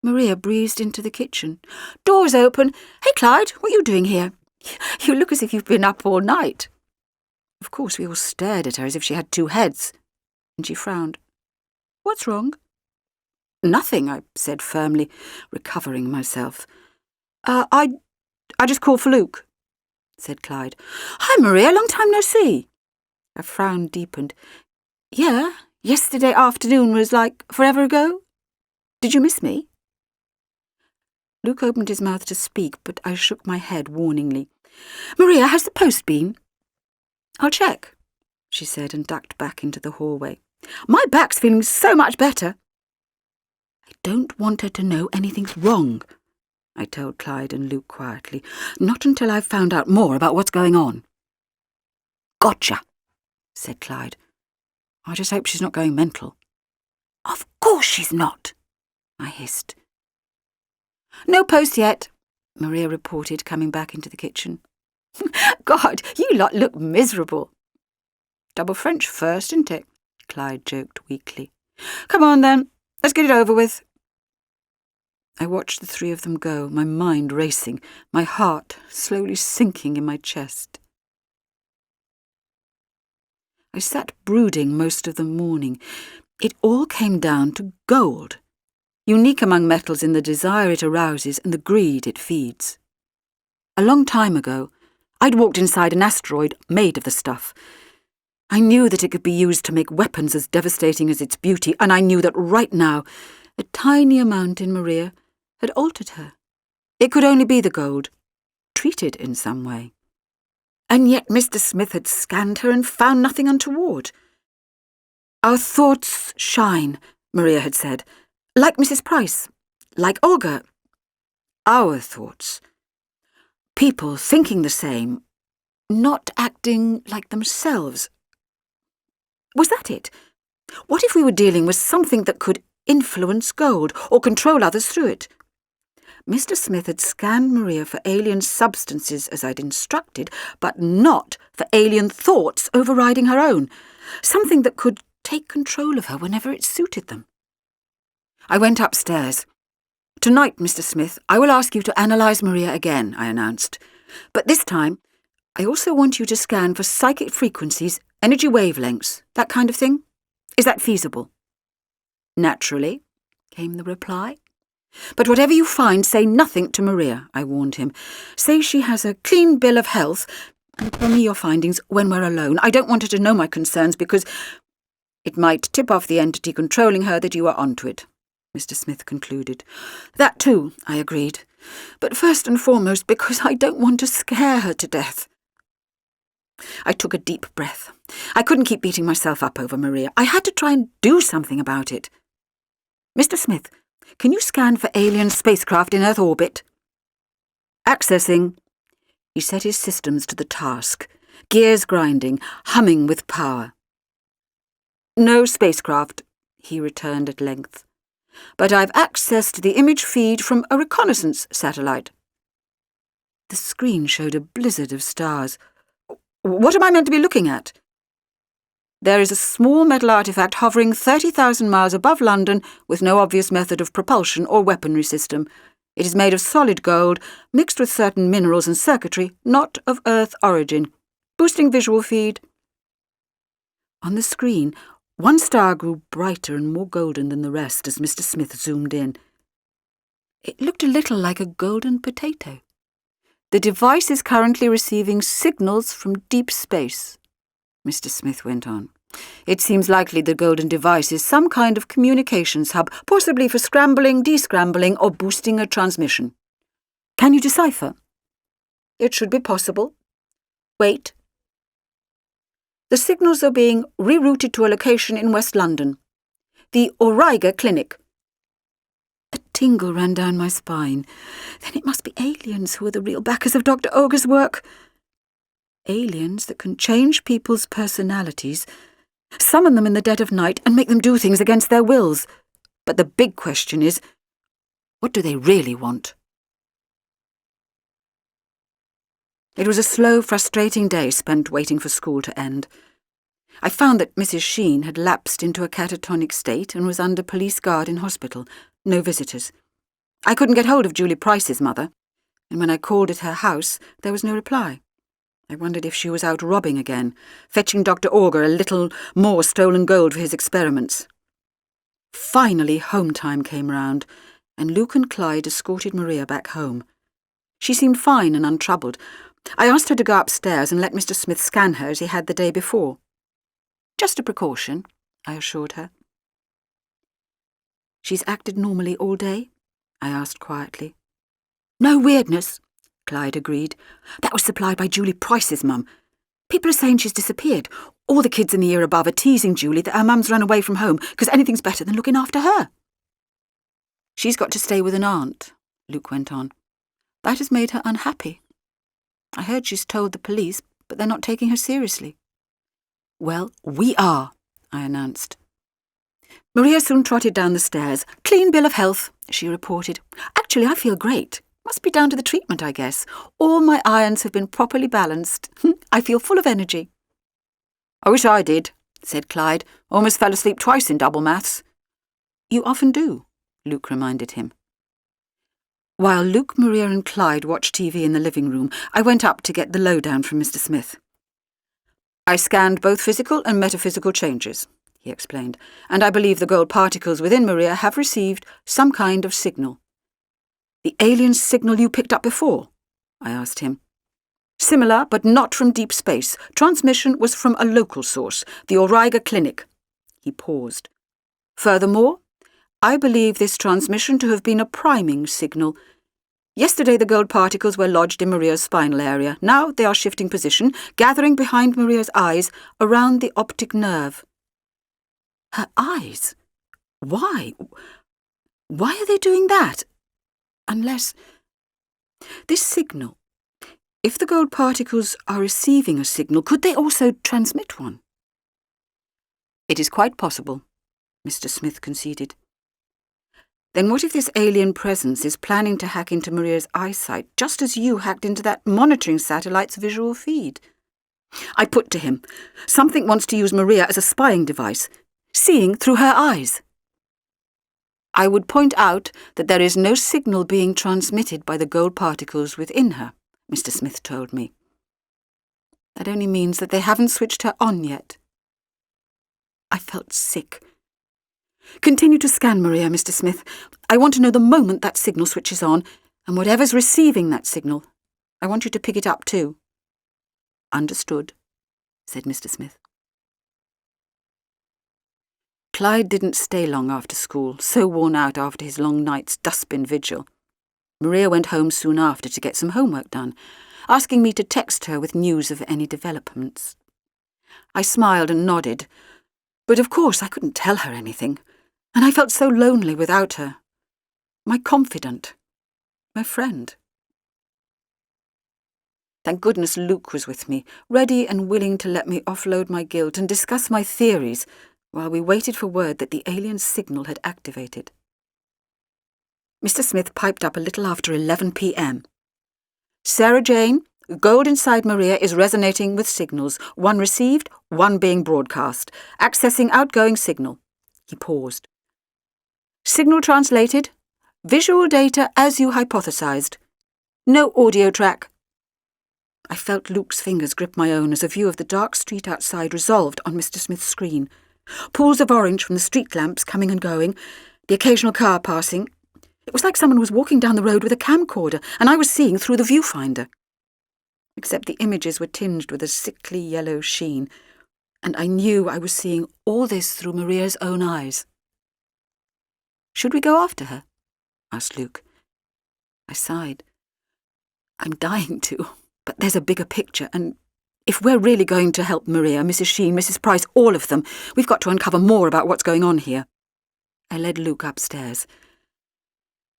Maria breezed into the kitchen. Doors open. Hey, Clyde, what are you doing here? You look as if you've been up all night. Of course, we all stared at her as if she had 2 heads, and she frowned. What's wrong? Nothing, I said firmly, recovering myself. I just called for Luke, said Clyde. Hi, Maria, long time no see. Her frown deepened. Yeah, yesterday afternoon was like forever ago. Did you miss me? Luke opened his mouth to speak, but I shook my head warningly. Maria, has the post been? I'll check, she said and ducked back into the hallway. My back's feeling so much better. I don't want her to know anything's wrong, I told Clyde and Luke quietly. Not until I've found out more about what's going on. Gotcha, said Clyde. I just hope she's not going mental. Of course she's not, I hissed. No post yet, Maria reported, coming back into the kitchen. God, you lot look miserable. Double French first, isn't it? Clyde joked weakly. Come on then, let's get it over with. I watched the three of them go, my mind racing, my heart slowly sinking in my chest. I sat brooding most of the morning. It all came down to gold, unique among metals in the desire it arouses and the greed it feeds. A long time ago, I'd walked inside an asteroid made of the stuff. I knew that it could be used to make weapons as devastating as its beauty, and I knew that right now, a tiny amount in Maria had altered her. It could only be the gold, treated in some way. And yet Mr. Smith had scanned her and found nothing untoward. Our thoughts shine, Maria had said, like Mrs. Price, like Olga. Our thoughts. People thinking the same, not acting like themselves. Was that it? What if we were dealing with something that could influence gold or control others through it? Mr. Smith had scanned Maria for alien substances as I'd instructed, but not for alien thoughts overriding her own, something that could take control of her whenever it suited them. I went upstairs. Tonight, Mr. Smith, I will ask you to analyse Maria again, I announced. But this time, I also want you to scan for psychic frequencies, energy wavelengths, that kind of thing. Is that feasible? Naturally, came the reply. But whatever you find, say nothing to Maria, I warned him. Say she has a clean bill of health, and tell me your findings when we're alone. I don't want her to know my concerns because it might tip off the entity controlling her that you are onto it, Mr. Smith concluded. That too, I agreed. But first and foremost because I don't want to scare her to death. I took a deep breath. I couldn't keep beating myself up over Maria. I had to try and do something about it. Mr. Smith, can you scan for alien spacecraft in Earth orbit? Accessing. He set his systems to the task, gears grinding, humming with power. No spacecraft, he returned at length. But I've accessed the image feed from a reconnaissance satellite. The screen showed a blizzard of stars. What am I meant to be looking at? There is a small metal artefact hovering 30,000 miles above London with no obvious method of propulsion or weaponry system. It is made of solid gold, mixed with certain minerals and circuitry, not of Earth origin. Boosting visual feed. On the screen, one star grew brighter and more golden than the rest as Mr. Smith zoomed in. It looked a little like a golden potato. The device is currently receiving signals from deep space, Mr. Smith went on. It seems likely the golden device is some kind of communications hub, possibly for scrambling, descrambling, or boosting a transmission. Can you decipher? It should be possible. Wait. The signals are being rerouted to a location in West London. The Auriga Clinic. A tingle ran down my spine. Then it must be aliens who are the real backers of Dr. Olga's work. Aliens that can change people's personalities, summon them in the dead of night and make them do things against their wills. But the big question is, what do they really want? It was a slow, frustrating day spent waiting for school to end. I found that Mrs. Sheen had lapsed into a catatonic state and was under police guard in hospital. No visitors. I couldn't get hold of Julie Price's mother, and when I called at her house, there was no reply. I wondered if she was out robbing again, fetching Dr. Olga a little more stolen gold for his experiments. Finally, home time came round, and Luke and Clyde escorted Maria back home. She seemed fine and untroubled. I asked her to go upstairs and let Mr. Smith scan her as he had the day before. Just a precaution, I assured her. She's acted normally all day? I asked quietly. No weirdness, Clyde agreed. That was supplied by Julie Price's mum. People are saying she's disappeared. All the kids in the year above are teasing Julie that her mum's run away from home because anything's better than looking after her. She's got to stay with an aunt, Luke went on. That has made her unhappy. I heard she's told the police, but they're not taking her seriously. Well, we are, I announced. Maria soon trotted down the stairs. Clean bill of health, she reported. Actually, I feel great. Must be down to the treatment, I guess. All my irons have been properly balanced. I feel full of energy. I wish I did, said Clyde. Almost fell asleep twice in double maths. You often do, Luke reminded him. While Luke, Maria and Clyde watched TV in the living room, I went up to get the lowdown from Mr. Smith. I scanned both physical and metaphysical changes, he explained, and I believe the gold particles within Maria have received some kind of signal. The alien signal you picked up before? I asked him. Similar, but not from deep space. Transmission was from a local source, the Auriga Clinic. He paused. Furthermore, I believe this transmission to have been a priming signal. Yesterday the gold particles were lodged in Maria's spinal area. Now they are shifting position, gathering behind Maria's eyes, around the optic nerve. Her eyes? Why? Why are they doing that? Unless... This signal... If the gold particles are receiving a signal, could they also transmit one? It is quite possible, Mr. Smith conceded. Then what if this alien presence is planning to hack into Maria's eyesight, just as you hacked into that monitoring satellite's visual feed? I put to him, something wants to use Maria as a spying device, seeing through her eyes. I would point out that there is no signal being transmitted by the gold particles within her, Mr. Smith told me. That only means that they haven't switched her on yet. I felt sick. Continue to scan Maria, Mr. Smith. I want to know the moment that signal switches on, and whatever's receiving that signal, I want you to pick it up too. Understood, said Mr. Smith. Clyde didn't stay long after school, so worn out after his long night's dustbin vigil. Maria went home soon after to get some homework done, asking me to text her with news of any developments. I smiled and nodded, but of course I couldn't tell her anything, and I felt so lonely without her. My confidant, my friend. Thank goodness Luke was with me, ready and willing to let me offload my guilt and discuss my theories while we waited for word that the alien signal had activated. Mr. Smith piped up a little after 11 p.m. Sarah Jane, gold inside Maria is resonating with signals, one received, one being broadcast. Accessing outgoing signal. He paused. Signal translated. Visual data as you hypothesized. No audio track. I felt Luke's fingers grip my own as a view of the dark street outside resolved on Mr. Smith's screen. Pools of orange from the street lamps coming and going, the occasional car passing. It was like someone was walking down the road with a camcorder, and I was seeing through the viewfinder. Except the images were tinged with a sickly yellow sheen, and I knew I was seeing all this through Maria's own eyes. Should we go after her? Asked Luke. I sighed. I'm dying to, but there's a bigger picture, and if we're really going to help Maria, Mrs. Sheen, Mrs. Price, all of them, we've got to uncover more about what's going on here. I led Luke upstairs.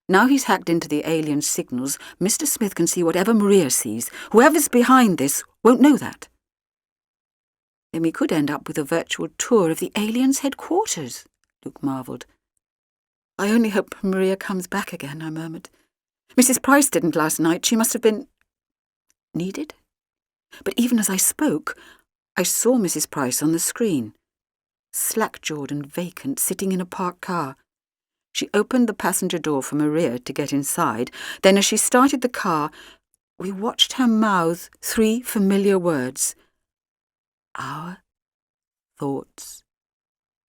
Now he's hacked into the alien signals, Mr. Smith can see whatever Maria sees. Whoever's behind this won't know that. Then we could end up with a virtual tour of the aliens' headquarters, Luke marvelled. I only hope Maria comes back again, I murmured. Mrs. Price didn't last night. She must have been... needed? But even as I spoke, I saw Mrs. Price on the screen, slack-jawed and vacant, sitting in a parked car. She opened the passenger door for Maria to get inside. Then as she started the car, we watched her mouth 3 familiar words. Our thoughts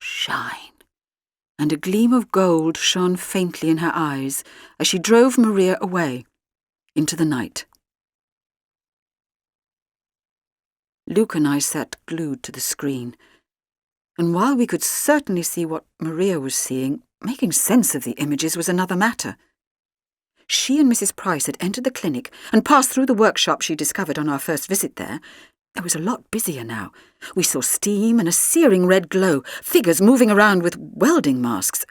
shine. And a gleam of gold shone faintly in her eyes as she drove Maria away into the night. Luke and I sat glued to the screen, and while we could certainly see what Maria was seeing, making sense of the images was another matter. She and Mrs. Price had entered the clinic and passed through the workshop she discovered on our first visit there. It was a lot busier now. We saw steam and a searing red glow, figures moving around with welding masks.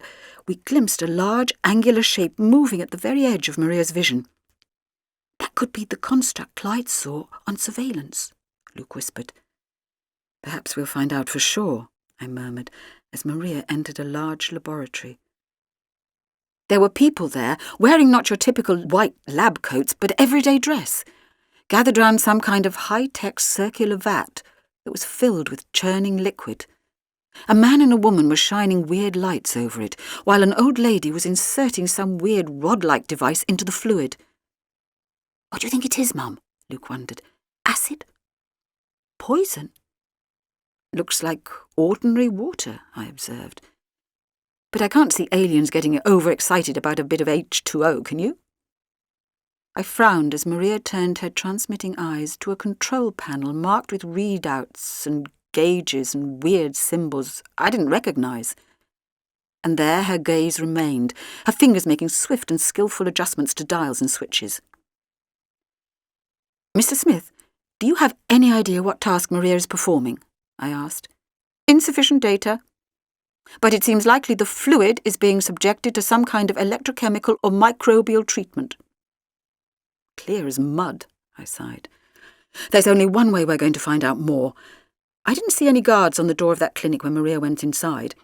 we glimpsed a large, angular shape moving at the very edge of Maria's vision. "That could be the construct Clyde saw on surveillance," Luke whispered. "Perhaps we'll find out for sure," I murmured, as Maria entered a large laboratory. There were people there, wearing not your typical white lab coats, but everyday dress, gathered round some kind of high-tech circular vat that was filled with churning liquid. A man and a woman were shining weird lights over it, while an old lady was inserting some weird rod-like device into the fluid. "What do you think it is, Mum?" Luke wondered. "Acid? Poison?" "Looks like ordinary water," I observed. "But I can't see aliens getting overexcited about a bit of H2O, can you?" I frowned as Maria turned her transmitting eyes to a control panel marked with readouts and gauges and weird symbols I didn't recognise. And there her gaze remained, her fingers making swift and skillful adjustments to dials and switches. "Mr. Smith, do you have any idea what task Maria is performing?" I asked. "Insufficient data. But it seems likely the fluid is being subjected to some kind of electrochemical or microbial treatment." "Clear as mud," I sighed. "There's only one way we're going to find out more. I didn't see any guards on the door of that clinic when Maria went inside,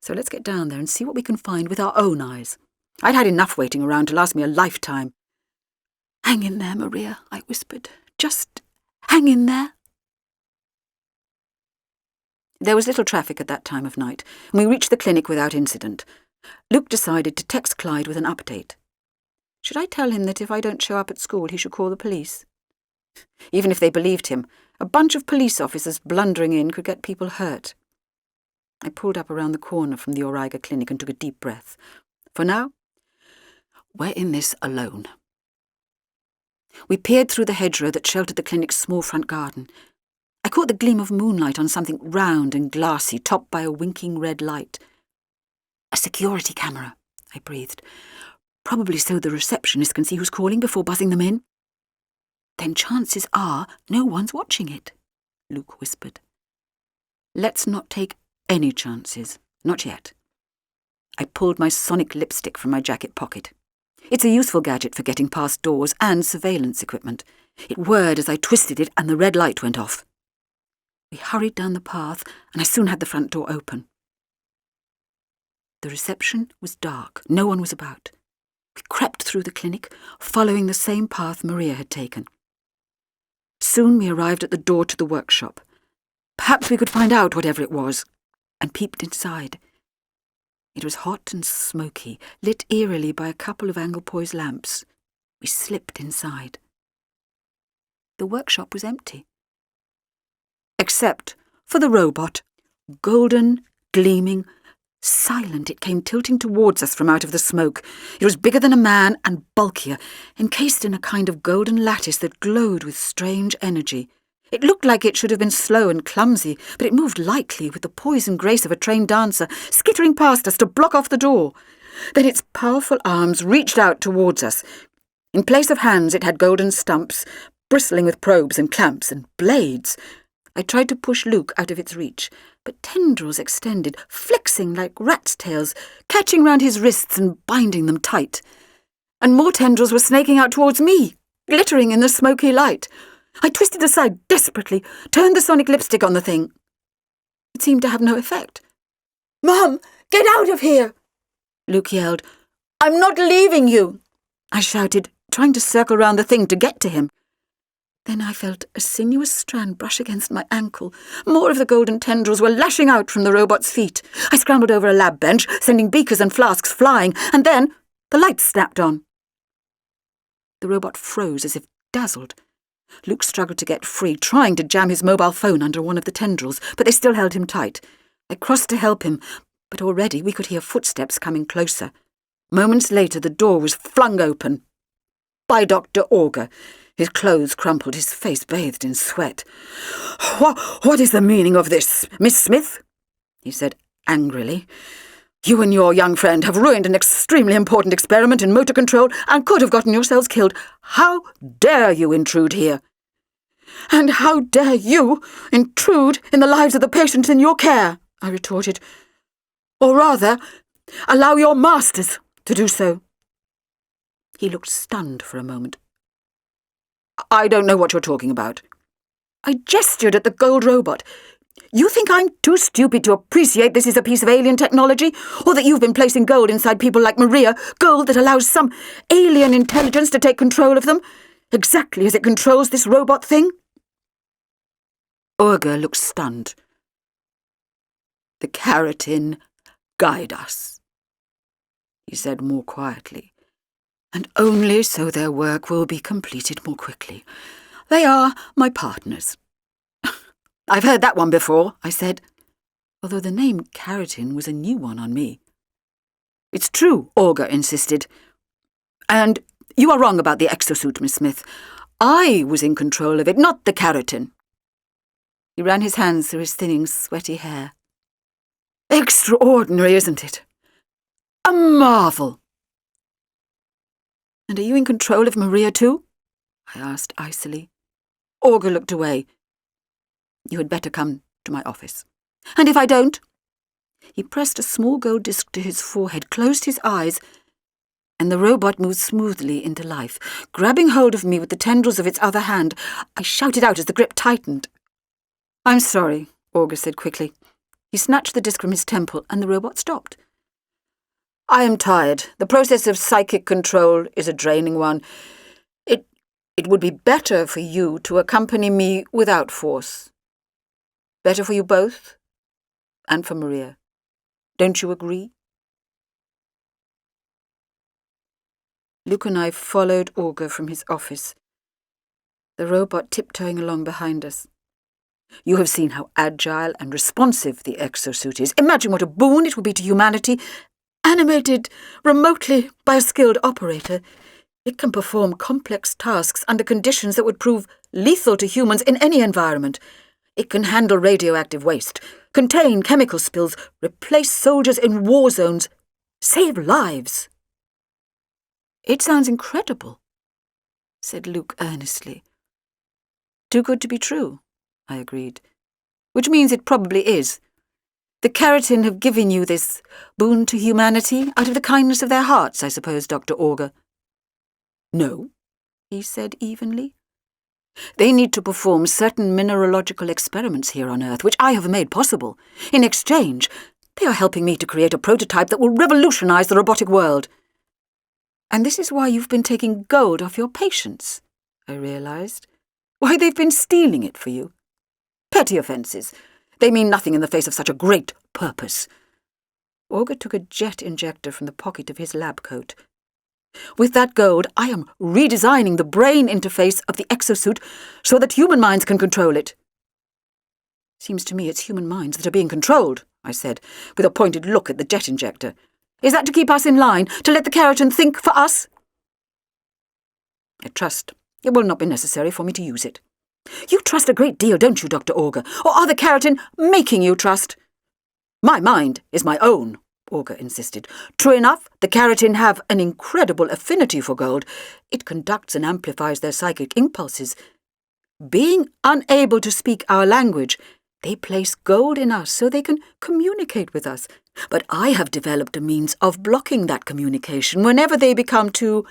so let's get down there and see what we can find with our own eyes. I'd had enough waiting around to last me a lifetime." "Hang in there, Maria," I whispered. "Just hang in there." There was little traffic at that time of night, and we reached the clinic without incident. Luke decided to text Clyde with an update. Should I tell him that if I don't show up at school he should call the police? Even if they believed him, a bunch of police officers blundering in could get people hurt. I pulled up around the corner from the Auriga clinic and took a deep breath. For now, we're in this alone. We peered through the hedgerow that sheltered the clinic's small front garden. I caught the gleam of moonlight on something round and glassy, topped by a winking red light. "A security camera," I breathed. "Probably so the receptionist can see who's calling before buzzing them in." "Then chances are no one's watching it," Luke whispered. "Let's not take any chances. Not yet." I pulled my sonic lipstick from my jacket pocket. It's a useful gadget for getting past doors and surveillance equipment. It whirred as I twisted it and the red light went off. We hurried down the path and I soon had the front door open. The reception was dark. No one was about. We crept through the clinic, following the same path Maria had taken. Soon we arrived at the door to the workshop. Perhaps we could find out whatever it was, and peeped inside. It was hot and smoky, lit eerily by a couple of Anglepoise lamps. We slipped inside. The workshop was empty. Except for the robot, golden, gleaming, silent. It came tilting towards us from out of the smoke. It was bigger than a man and bulkier, encased in a kind of golden lattice that glowed with strange energy. It looked like it should have been slow and clumsy, but it moved lightly with the poise and grace of a trained dancer, skittering past us to block off the door. Then its powerful arms reached out towards us. In place of hands, it had golden stumps, bristling with probes and clamps and blades. I tried to push Luke out of its reach, but tendrils extended, flexing like rats' tails, catching round his wrists and binding them tight. And more tendrils were snaking out towards me, glittering in the smoky light. I twisted aside desperately, turned the sonic lipstick on the thing. It seemed to have no effect. "Mum, get out of here!" Luke yelled. "I'm not leaving you!" I shouted, trying to circle round the thing to get to him. Then I felt a sinuous strand brush against my ankle. More of the golden tendrils were lashing out from the robot's feet. I scrambled over a lab bench, sending beakers and flasks flying, and then the lights snapped on. The robot froze as if dazzled. Luke struggled to get free, trying to jam his mobile phone under one of the tendrils, but they still held him tight. I crossed to help him, but already we could hear footsteps coming closer. Moments later, the door was flung open. By Dr. Auger. His clothes crumpled, his face bathed in sweat. What is the meaning of this, Miss Smith?" he said angrily. "You and your young friend have ruined an extremely important experiment in motor control and could have gotten yourselves killed. How dare you intrude here? And how dare you intrude in the lives of the patients in your care?" I retorted. "Or rather, Allow your masters to do so." He looked stunned for a moment. "I don't know what you're talking about." I gestured at the gold robot. "You think I'm too stupid to appreciate this is a piece of alien technology? Or that you've been placing gold inside people like Maria, gold that allows some alien intelligence to take control of them, exactly as it controls this robot thing?" Olga looked stunned. "The keratin guide us," he said more quietly, "and only so their work will be completed more quickly. They are my partners." "I've heard that one before," I said, although the name keratin was a new one on me. "It's true," Olga insisted. "And you are wrong about the exosuit, Miss Smith. I was in control of it, not the keratin." He ran his hands through his thinning, sweaty hair. "Extraordinary, isn't it? A marvel." "And are you in control of Maria too?" I asked icily. Olga looked away. "You had better come to my office." "And if I don't?" He pressed a small gold disc to his forehead, closed his eyes, and the robot moved smoothly into life. Grabbing hold of me with the tendrils of its other hand, I shouted out as the grip tightened. "I'm sorry," Olga said quickly. He snatched the disc from his temple, and the robot stopped. "I am tired. The process of psychic control is a draining one. It would be better for you to accompany me without force. Better for you both, and for Maria. Don't you agree?" Luke and I followed Olga from his office, the robot tiptoeing along behind us. "You have seen how agile and responsive the exosuit is. Imagine what a boon it will be to humanity. Animated remotely by a skilled operator, it can perform complex tasks under conditions that would prove lethal to humans in any environment. It can handle radioactive waste, contain chemical spills, replace soldiers in war zones, save lives." "It sounds incredible," said Luke earnestly. "Too good to be true," I agreed. "Which means it probably is. The keratin have given you this boon to humanity out of the kindness of their hearts, I suppose, Dr. Olga." "No," he said evenly. "They need to perform certain mineralogical experiments here on Earth, which I have made possible. In exchange, they are helping me to create a prototype that will revolutionize the robotic world." "And this is why you've been taking gold off your patients," I realized. "Why they've been stealing it for you. Petty offences. They mean nothing in the face of such a great purpose." Olga took a jet injector from the pocket of his lab coat. "With that gold, I am redesigning the brain interface of the exosuit so that human minds can control it." "Seems to me it's human minds that are being controlled," I said, with a pointed look at the jet injector. "Is that to keep us in line, to let the keratin think for us?" "I trust it will not be necessary for me to use it." "You trust a great deal, don't you, Dr. Olga? Or are the keratin making you trust?" "My mind is my own," Olga insisted. "True enough, the keratin have an incredible affinity for gold. It conducts and amplifies their psychic impulses. Being unable to speak our language, they place gold in us so they can communicate with us. But I have developed a means of blocking that communication whenever they become too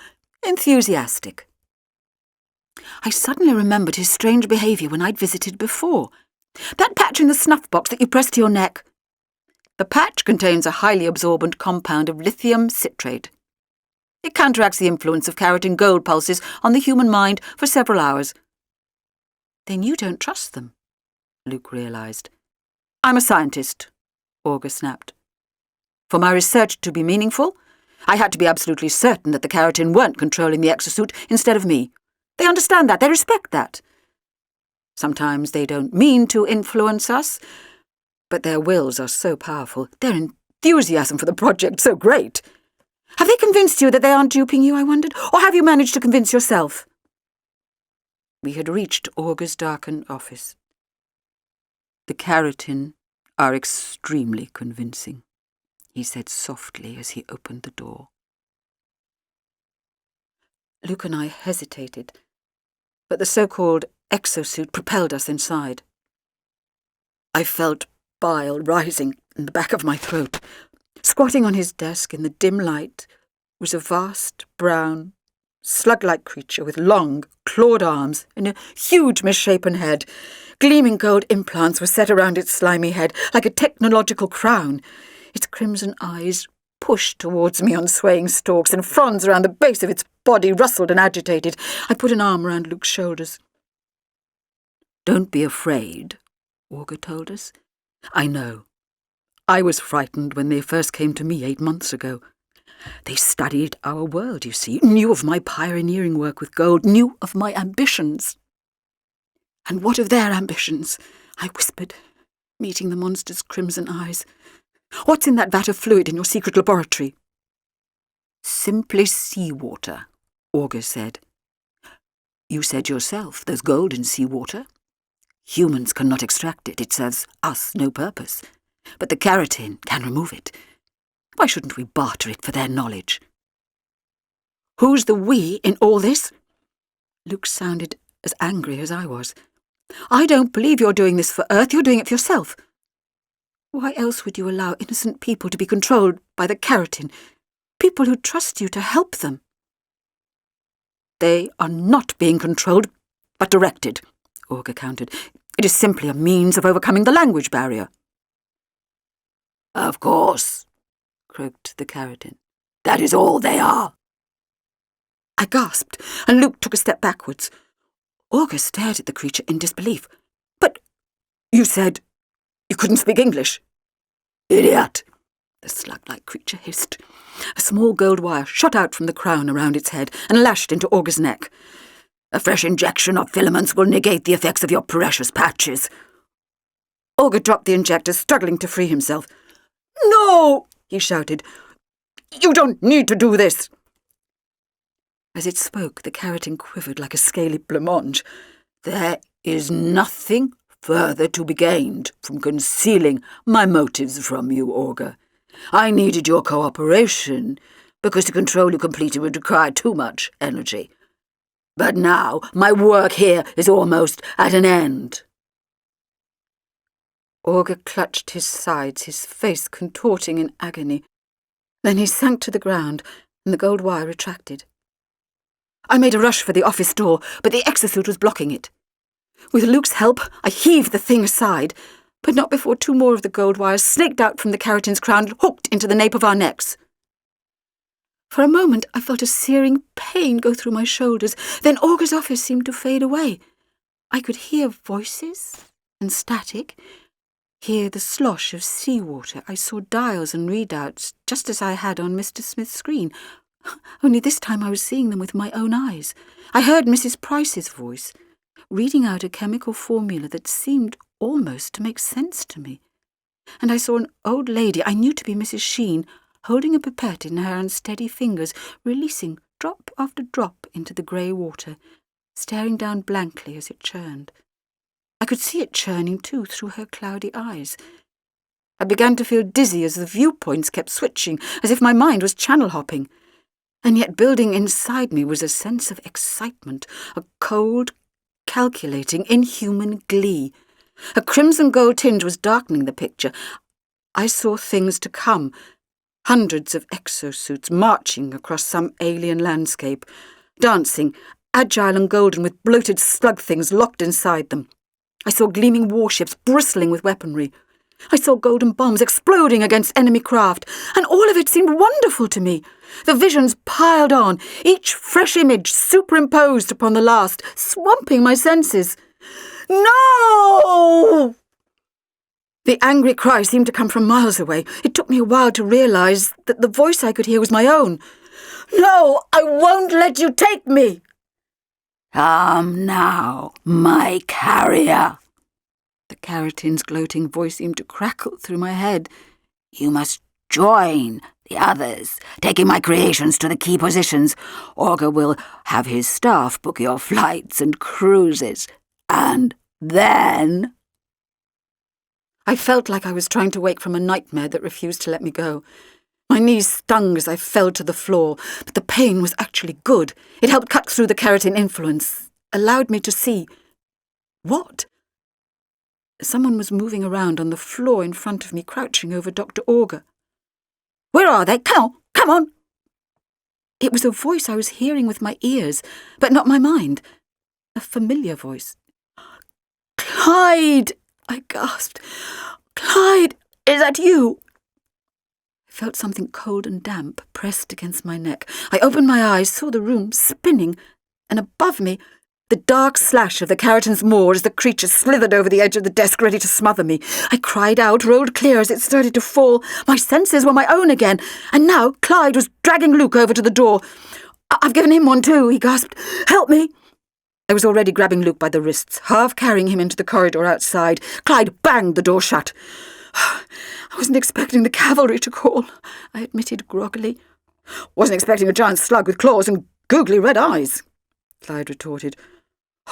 enthusiastic." I suddenly remembered his strange behaviour when I'd visited before. "That patch in the snuff box that you pressed to your neck." "The patch contains a highly absorbent compound of lithium citrate. It counteracts the influence of keratin gold pulses on the human mind for several hours." "Then you don't trust them," Luke realised. "I'm a scientist," Olga snapped. "For my research to be meaningful, I had to be absolutely certain that the keratin weren't controlling the exosuit instead of me. They understand that, they respect that. Sometimes they don't mean to influence us, but their wills are so powerful, their enthusiasm for the project so great. Have they convinced you that they aren't duping you, I wondered, or have you managed to convince yourself?" We had reached Olga's darkened office. "The keratin are extremely convincing," he said softly as he opened the door. Luke and I hesitated, but the so-called exosuit propelled us inside. I felt bile rising in the back of my throat. Squatting on his desk in the dim light was a vast, brown, slug-like creature with long, clawed arms and a huge misshapen head. Gleaming gold implants were set around its slimy head like a technological crown. Its crimson eyes pushed towards me on swaying stalks, and fronds around the base of its body rustled and agitated. I put an arm around Luke's shoulders. "Don't be afraid," Augur told us. "I know. I was frightened when they first came to me 8 months ago. They studied our world, you see, knew of my pioneering work with gold, knew of my ambitions." "And what of their ambitions?" I whispered, meeting the monster's crimson eyes. "What's in that vat of fluid in your secret laboratory?" "Simply seawater," Augur said. "You said yourself there's gold in seawater. Humans cannot extract it. It serves us no purpose. But the keratin can remove it. Why shouldn't we barter it for their knowledge?" "Who's the we in all this?" Luke sounded as angry as I was. "I don't believe you're doing this for Earth. You're doing it for yourself. Why else would you allow innocent people to be controlled by the keratin? People who trust you to help them." "They are not being controlled, but directed," Augur countered. "It is simply a means of overcoming the language barrier." "Of course," croaked the keratin. "That is all they are." I gasped, and Luke took a step backwards. Augur stared at the creature in disbelief. "But you said you couldn't speak English." "Idiot," the slug-like creature hissed. A small gold wire shot out from the crown around its head and lashed into Augur's neck. "A fresh injection of filaments will negate the effects of your precious patches." Augur dropped the injector, struggling to free himself. "No!" he shouted. "You don't need to do this." As it spoke, the keratin quivered like a scaly blancmange. "There is nothing further to be gained from concealing my motives from you, Augur. I needed your cooperation, because to control you completely would require too much energy. But now my work here is almost at an end." Augur clutched his sides, his face contorting in agony. Then he sank to the ground, and the gold wire retracted. I made a rush for the office door, but the exosuit was blocking it. With Luke's help, I heaved the thing aside, but not before 2 more of the gold wires snaked out from the keratin's crown and hooked into the nape of our necks. For a moment, I felt a searing pain go through my shoulders. Then Augur's office seemed to fade away. I could hear voices and static, hear the slosh of seawater. I saw dials and readouts, just as I had on Mr. Smith's screen. Only this time I was seeing them with my own eyes. I heard Mrs. Price's voice, reading out a chemical formula that seemed almost to make sense to me. And I saw an old lady I knew to be Mrs. Sheen, holding a pipette in her unsteady fingers, releasing drop after drop into the grey water, staring down blankly as it churned. I could see it churning too through her cloudy eyes. I began to feel dizzy as the viewpoints kept switching, as if my mind was channel-hopping. And yet building inside me was a sense of excitement, a cold, calculating, inhuman glee. A crimson-gold tinge was darkening the picture. I saw things to come, hundreds of exosuits marching across some alien landscape, dancing, agile and golden with bloated slug things locked inside them. I saw gleaming warships bristling with weaponry. I saw golden bombs exploding against enemy craft, and all of it seemed wonderful to me. The visions piled on, each fresh image superimposed upon the last, swamping my senses. "No!" The angry cry seemed to come from miles away. It took me a while to realise that the voice I could hear was my own. "No, I won't let you take me!" "Come now, my carrier." The keratin's gloating voice seemed to crackle through my head. "You must join the others, taking my creations to the key positions. Augur will have his staff book your flights and cruises. And then—" I felt like I was trying to wake from a nightmare that refused to let me go. My knees stung as I fell to the floor, but the pain was actually good. It helped cut through the keratin influence, allowed me to see. What? Someone was moving around on the floor in front of me, crouching over Dr. Augur. Where are they? Come on, come on! It was a voice I was hearing with my ears, but not my mind. A familiar voice. "Clyde!" I gasped. "Clyde, is that you?" I felt something cold and damp pressed against my neck. I opened my eyes, saw the room spinning, and above me, the dark slash of the Carrington's maw as the creature slithered over the edge of the desk ready to smother me. I cried out, rolled clear as it started to fall. My senses were my own again, and now Clyde was dragging Luke over to the door. "I've given him one too," he gasped. "Help me!" I was already grabbing Luke by the wrists, half carrying him into the corridor outside. Clyde banged the door shut. "I wasn't expecting the cavalry to call," I admitted groggily. "Wasn't expecting a giant slug with claws and googly red eyes," Clyde retorted.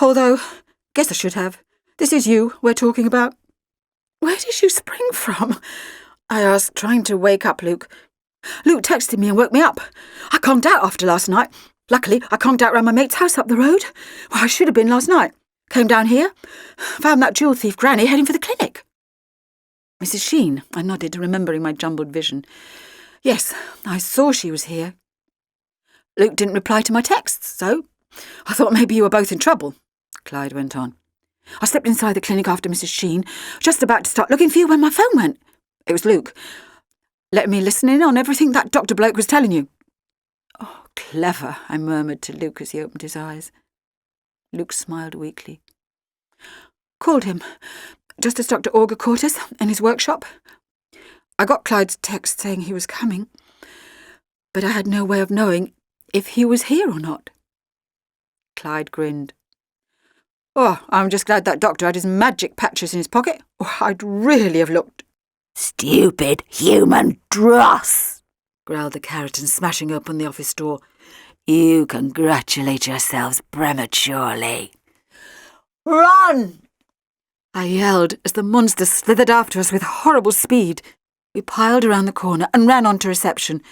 "Although, guess I should have. This is you we're talking about." "Where did you spring from?" I asked, trying to wake up Luke. "Luke texted me and woke me up. I conked out after last night. Luckily, I conked out round my mate's house up the road. Well, I should have been last night. Came down here, found that jewel thief Granny heading for the clinic." "Mrs. Sheen," I nodded, remembering my jumbled vision. "Yes, I saw she was here." "Luke didn't reply to my texts, so I thought maybe you were both in trouble," Clyde went on. "I slipped inside the clinic after Mrs. Sheen, just about to start looking for you when my phone went. It was Luke. Let me listen in on everything that doctor bloke was telling you." "Oh, clever," I murmured to Luke as he opened his eyes. Luke smiled weakly. "Called him, just as Dr. Auger caught us in his workshop. I got Clyde's text saying he was coming, but I had no way of knowing if he was here or not." Clyde grinned. "Oh, I'm just glad that doctor had his magic patches in his pocket, or I'd really have looked—" "Stupid human dross," growled the Carrington, smashing open the office door. "You congratulate yourselves prematurely." "Run!" I yelled as the monster slithered after us with horrible speed. We piled around the corner and ran on to reception.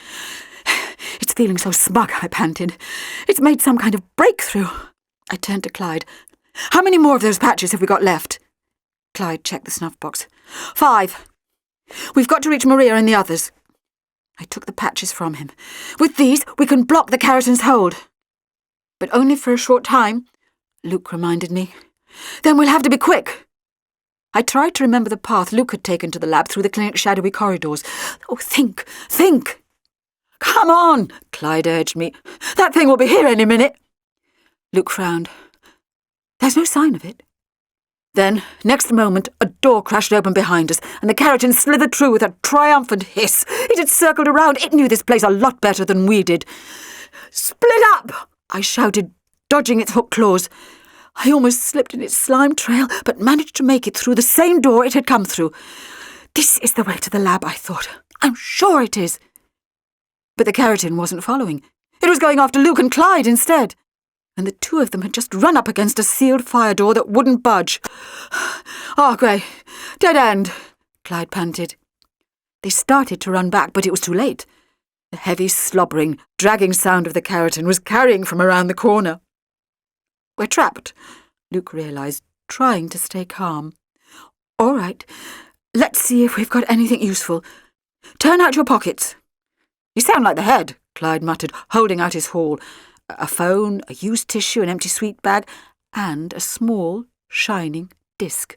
"It's feeling so smug," I panted. "It's made some kind of breakthrough." I turned to Clyde. "How many more of those patches have we got left?" Clyde checked the snuff box. 5. "We've got to reach Maria and the others." I took the patches from him. "With these, we can block the Carrington's hold." "But only for a short time," Luke reminded me. "Then we'll have to be quick." I tried to remember the path Luke had taken to the lab through the clinic's shadowy corridors. "Oh, think! "Come on," Clyde urged me. "That thing will be here any minute." Luke frowned. "There's no sign of it." Then, next moment, a door crashed open behind us, and the Carrington slithered through with a triumphant hiss. It had circled around. It knew this place a lot better than we did. "Split up!" I shouted, dodging its hooked claws. I almost slipped in its slime trail, but managed to make it through the same door it had come through. "This is the way to the lab," I thought. "I'm sure it is." But the Carrington wasn't following. It was going after Luke and Clyde instead. And the two of them had just run up against a sealed fire door that wouldn't budge. "Oh, Grey, dead end," Clyde panted. They started to run back, but it was too late. The heavy, slobbering, dragging sound of the Carrington was carrying from around the corner. "We're trapped," Luke realised, trying to stay calm. "All right, let's see if we've got anything useful. Turn out your pockets." "You sound like the head," Clyde muttered, holding out his haul. A phone, a used tissue, an empty sweet bag, and a small, shining disc.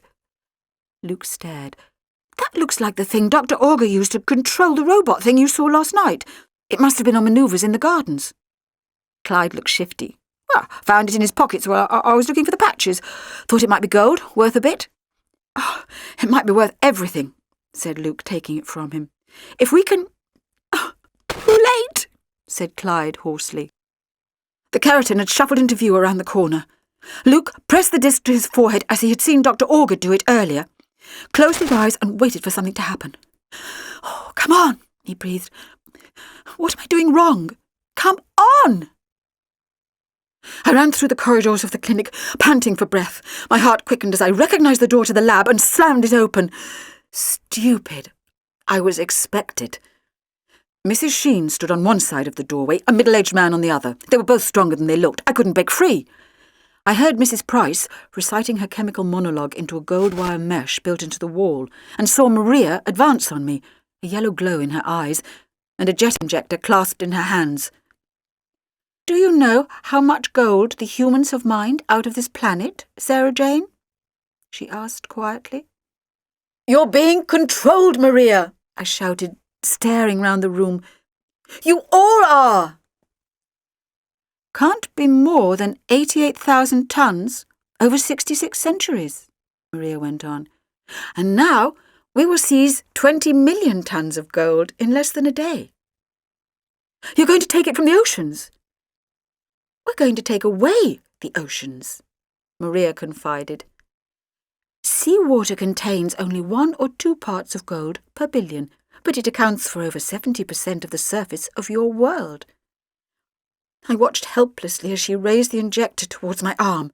Luke stared. "That looks like the thing Dr. Auger used to control the robot thing you saw last night. It must have been on manoeuvres in the gardens." Clyde looked shifty. "Well, found it in his pockets while I was looking for the patches. Thought it might be gold, worth a bit." "Oh, it might be worth everything," said Luke, taking it from him. "If we can—" "Oh, too late," said Clyde hoarsely. The Carrington had shuffled into view around the corner. Luke pressed the disc to his forehead as he had seen Dr. Auger do it earlier, closed his eyes and waited for something to happen. "Oh, come on," he breathed. "What am I doing wrong? Come on!" I ran through the corridors of the clinic, panting for breath. My heart quickened as I recognised the door to the lab and slammed it open. Stupid. I was expected. Mrs. Sheen stood on one side of the doorway, a middle-aged man on the other. They were both stronger than they looked. I couldn't break free. I heard Mrs. Price reciting her chemical monologue into a gold wire mesh built into the wall, and saw Maria advance on me, a yellow glow in her eyes, and a jet injector clasped in her hands. "Do you know how much gold the humans have mined out of this planet, Sarah Jane?" she asked quietly. "You're being controlled, Maria," I shouted, staring round the room. "You all are!" "Can't be more than 88,000 tons over 66 centuries, Maria went on. "And now we will seize 20 million tons of gold in less than a day." "You're going to take it from the oceans?" "We're going to take away the oceans," Maria confided. "Seawater contains only 1 or 2 parts of gold per billion, but it accounts for over 70% of the surface of your world." I watched helplessly as she raised the injector towards my arm.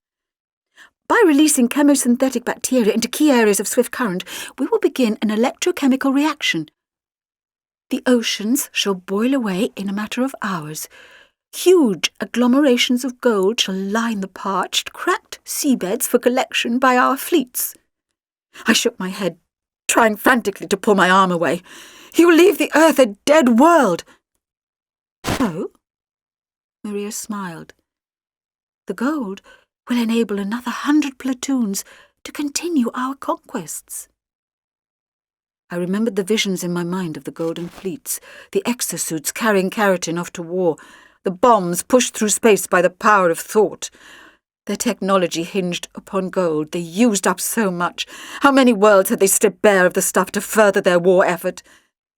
"By releasing chemosynthetic bacteria into key areas of swift current, we will begin an electrochemical reaction. The oceans shall boil away in a matter of hours. Huge agglomerations of gold shall line the parched, cracked seabeds for collection by our fleets." I shook my head, trying frantically to pull my arm away. "You'll leave the earth a dead world." "No," Maria smiled. "The gold will enable another 100 platoons to continue our conquests." I remembered the visions in my mind of the golden fleets, the exosuits carrying Keratin off to war, the bombs pushed through space by the power of thought. Their technology hinged upon gold. They used up so much. How many worlds had they stripped bare of the stuff to further their war effort?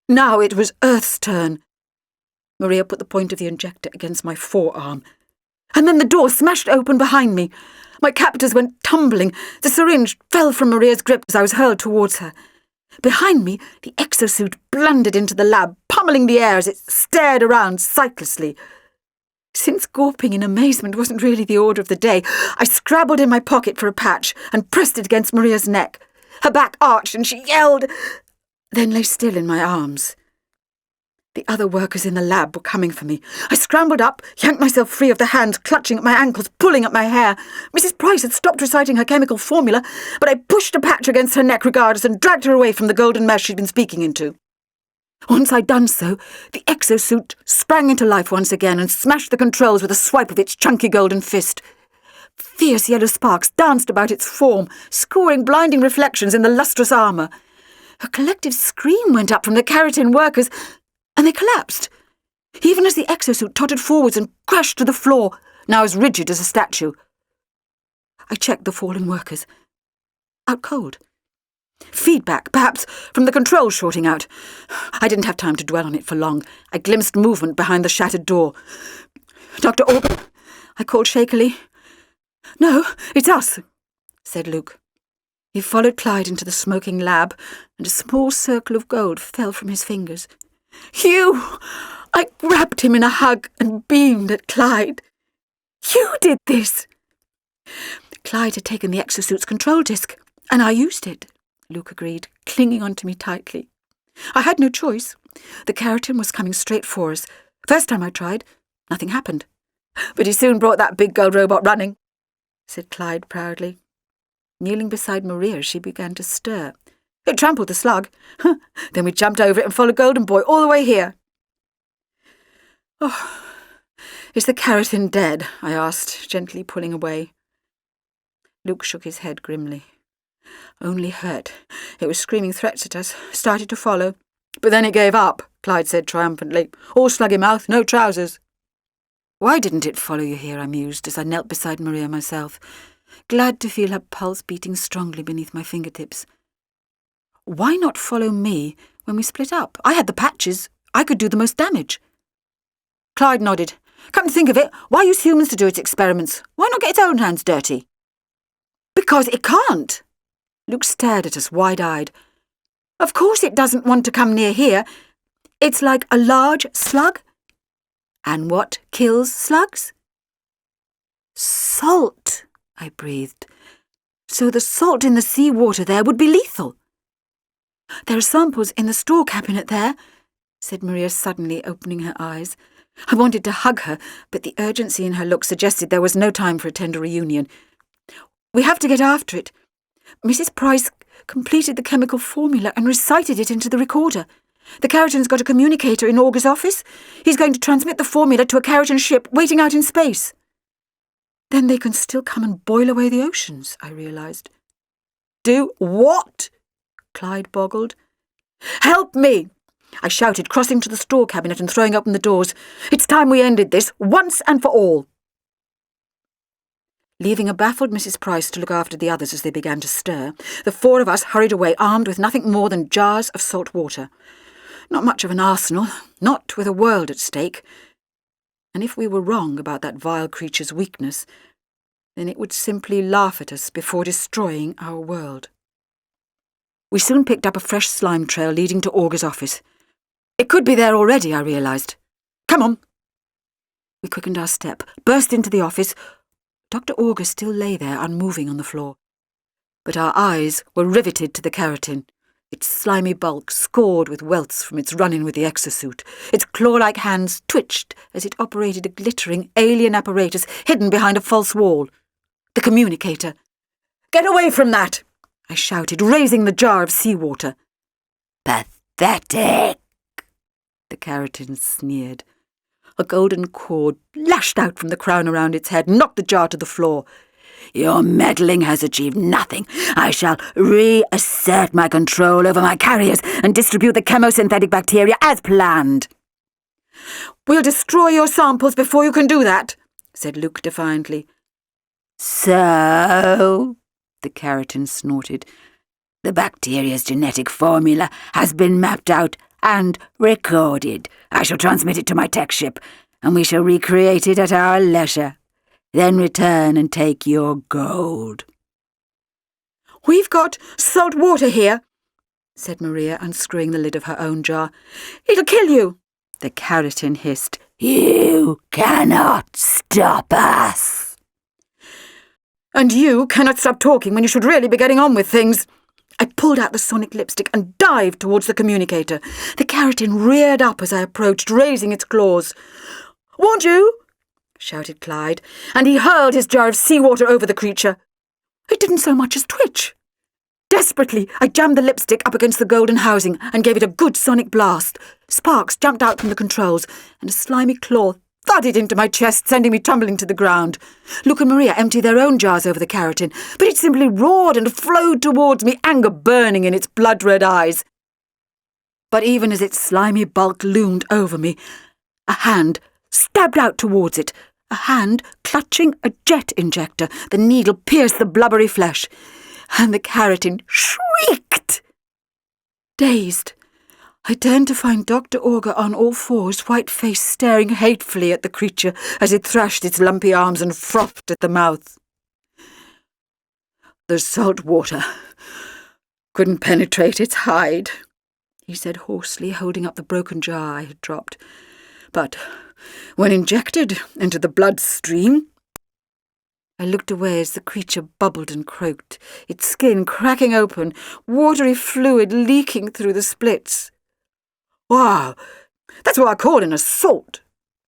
Now it was Earth's turn. Maria put the point of the injector against my forearm. And then the door smashed open behind me. My captors went tumbling. The syringe fell from Maria's grip as I was hurled towards her. Behind me, the exosuit blundered into the lab, pummeling the air as it stared around sightlessly. Since gawping in amazement wasn't really the order of the day, I scrabbled in my pocket for a patch and pressed it against Maria's neck. Her back arched and she yelled, then lay still in my arms. The other workers in the lab were coming for me. I scrambled up, yanked myself free of the hands clutching at my ankles, pulling at my hair. Mrs. Price had stopped reciting her chemical formula, but I pushed a patch against her neck regardless and dragged her away from the golden mesh she'd been speaking into. Once I'd done so, the exosuit sprang into life once again and smashed the controls with a swipe of its chunky golden fist. Fierce yellow sparks danced about its form, scoring blinding reflections in the lustrous armour. A collective scream went up from the Keratin workers, and they collapsed, even as the exosuit tottered forwards and crashed to the floor, now as rigid as a statue. I checked the fallen workers. Out cold. Feedback, perhaps, from the controls shorting out. I didn't have time to dwell on it for long. I glimpsed movement behind the shattered door. "Dr. Orban," I called shakily. "No, it's us," said Luke. He followed Clyde into the smoking lab, and a small circle of gold fell from his fingers. "You!" I grabbed him in a hug and beamed at Clyde. "You did this!" Clyde had taken the exosuit's control disk, and I used it, Luke agreed, clinging onto me tightly. I had no choice. The Keratin was coming straight for us. First time I tried, nothing happened. "But he soon brought that big gold robot running," said Clyde proudly. Kneeling beside Maria, she began to stir. "It trampled the slug. Then we jumped over it and followed Golden Boy all the way here." "Oh, is the Keratin dead?" I asked, gently pulling away. Luke shook his head grimly. "Only hurt. It was screaming threats at us, started to follow. But then it gave up," Clyde said triumphantly. "All sluggy mouth, no trousers." "Why didn't it follow you here?" I mused as I knelt beside Maria myself, glad to feel her pulse beating strongly beneath my fingertips. "Why not follow me when we split up? I had the patches. I could do the most damage." Clyde nodded. "Come to think of it, why use humans to do its experiments? Why not get its own hands dirty?" "Because it can't." Luke stared at us wide-eyed. "Of course it doesn't want to come near here. It's like a large slug." "And what kills slugs?" "Salt," I breathed. "So the salt in the seawater there would be lethal." "There are samples in the store cabinet there," said Maria, suddenly opening her eyes. I wanted to hug her, but the urgency in her look suggested there was no time for a tender reunion. "We have to get after it. Mrs. Price completed the chemical formula and recited it into the recorder. The Keratin's got a communicator in Auger's office. He's going to transmit the formula to a Keratin ship waiting out in space. Then they can still come and boil away the oceans, I realised. Do what? Clyde boggled. Help me! I shouted, crossing to the store cabinet and throwing open the doors. It's time we ended this, once and for all. Leaving a baffled Mrs. Price to look after the others as they began to stir, the four of us hurried away armed with nothing more than jars of salt water. Not much of an arsenal, not with a world at stake. And if we were wrong about that vile creature's weakness, then it would simply laugh at us before destroying our world. We soon picked up a fresh slime trail leading to Auger's office. It could be there already, I realised. Come on. We quickened our step, burst into the office. Dr. Auger still lay there, unmoving on the floor. But our eyes were riveted to the Keratin, its slimy bulk scored with welts from its run-in with the exosuit. Its claw-like hands twitched as it operated a glittering alien apparatus hidden behind a false wall. The communicator. Get away from that! I shouted, raising the jar of seawater. Pathetic! The Keratin sneered. A golden cord lashed out from the crown around its head and knocked the jar to the floor. Your meddling has achieved nothing. I shall reassert my control over my carriers and distribute the chemosynthetic bacteria as planned. We'll destroy your samples before you can do that, said Luke defiantly. So, the Keratin snorted, the bacteria's genetic formula has been mapped out and recorded. I shall transmit it to my tech ship, and we shall recreate it at our leisure. Then return and take your gold. We've got salt water here, said Maria, unscrewing the lid of her own jar. It'll kill you, the Keratin hissed. You cannot stop us. And you cannot stop talking when you should really be getting on with things. I pulled out the sonic lipstick and dived towards the communicator. The Keratin reared up as I approached, raising its claws. Warned you, shouted Clyde, and he hurled his jar of seawater over the creature. It didn't so much as twitch. Desperately, I jammed the lipstick up against the golden housing and gave it a good sonic blast. Sparks jumped out from the controls, and a slimy claw thudded into my chest, sending me tumbling to the ground. Luke and Maria emptied their own jars over the Keratin, but it simply roared and flowed towards me, anger burning in its blood-red eyes. But even as its slimy bulk loomed over me, a hand stabbed out towards it, a hand clutching a jet injector. The needle pierced the blubbery flesh, and the Keratin shrieked. Dazed, I turned to find Dr. Auger on all fours, white face staring hatefully at the creature as it thrashed its lumpy arms and frothed at the mouth. The salt water couldn't penetrate its hide, he said hoarsely, holding up the broken jar I had dropped. But when injected into the bloodstream... I looked away as the creature bubbled and croaked, its skin cracking open, watery fluid leaking through the splits. Wow, that's what I call an assault,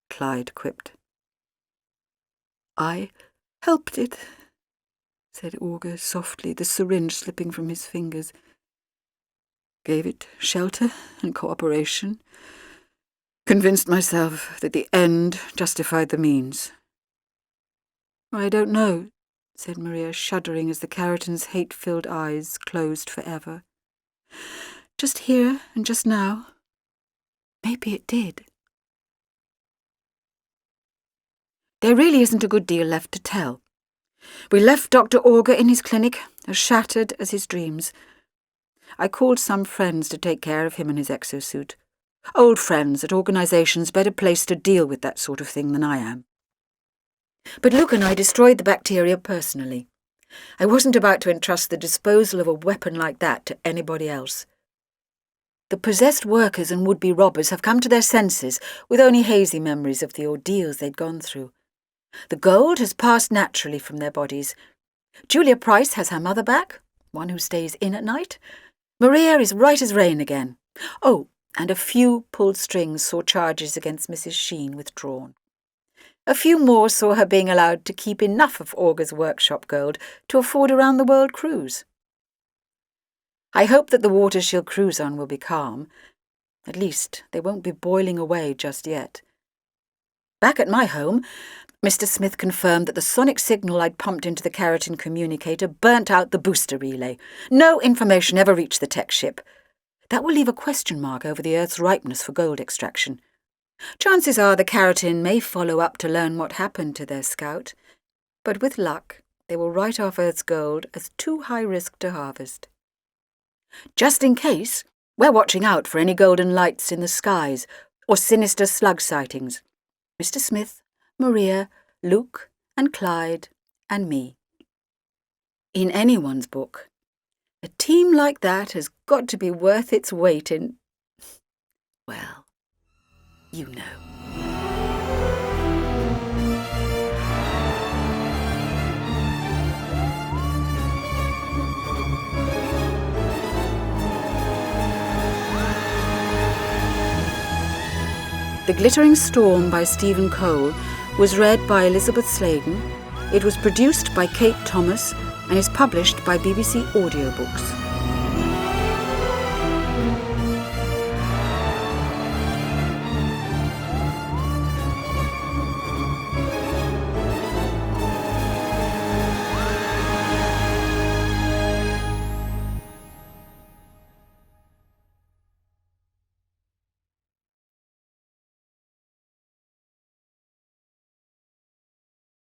Clyde quipped. I helped it, said Auger softly, the syringe slipping from his fingers. Gave it shelter and cooperation. Convinced myself that the end justified the means. I don't know, said Maria, shuddering as the Keratin's hate-filled eyes closed forever. Just here and just now. Maybe it did. There really isn't a good deal left to tell. We left Dr. Auger in his clinic, as shattered as his dreams. I called some friends to take care of him and his exosuit. Old friends at organisations better placed to deal with that sort of thing than I am. But Luke and I destroyed the bacteria personally. I wasn't about to entrust the disposal of a weapon like that to anybody else. The possessed workers and would-be robbers have come to their senses with only hazy memories of the ordeals they'd gone through. The gold has passed naturally from their bodies. Julia Price has her mother back, one who stays in at night. Maria is right as rain again. Oh, and a few pulled strings saw charges against Mrs. Sheen withdrawn. A few more saw her being allowed to keep enough of Auger's workshop gold to afford a round-the-world cruise. I hope that the waters she'll cruise on will be calm, At least they won't be boiling away just yet. Back at my home, Mr. Smith confirmed that the sonic signal I'd pumped into the keratin communicator burnt out the booster relay. No information ever reached the tech ship. That will leave a question mark over the Earth's ripeness for gold extraction. Chances are the keratin may follow up to learn what happened to their scout, but with luck, they will write off Earth's gold as too high risk to harvest. Just in case, we're watching out for any golden lights in the skies or sinister slug sightings. Mr. Smith, Maria, Luke, and Clyde, and me. In anyone's book, a team like that has got to be worth its weight in, well, you know. The Glittering Storm by Stephen Cole was read by Elisabeth Sladen. It was produced by Kate Thomas and is published by BBC Audiobooks.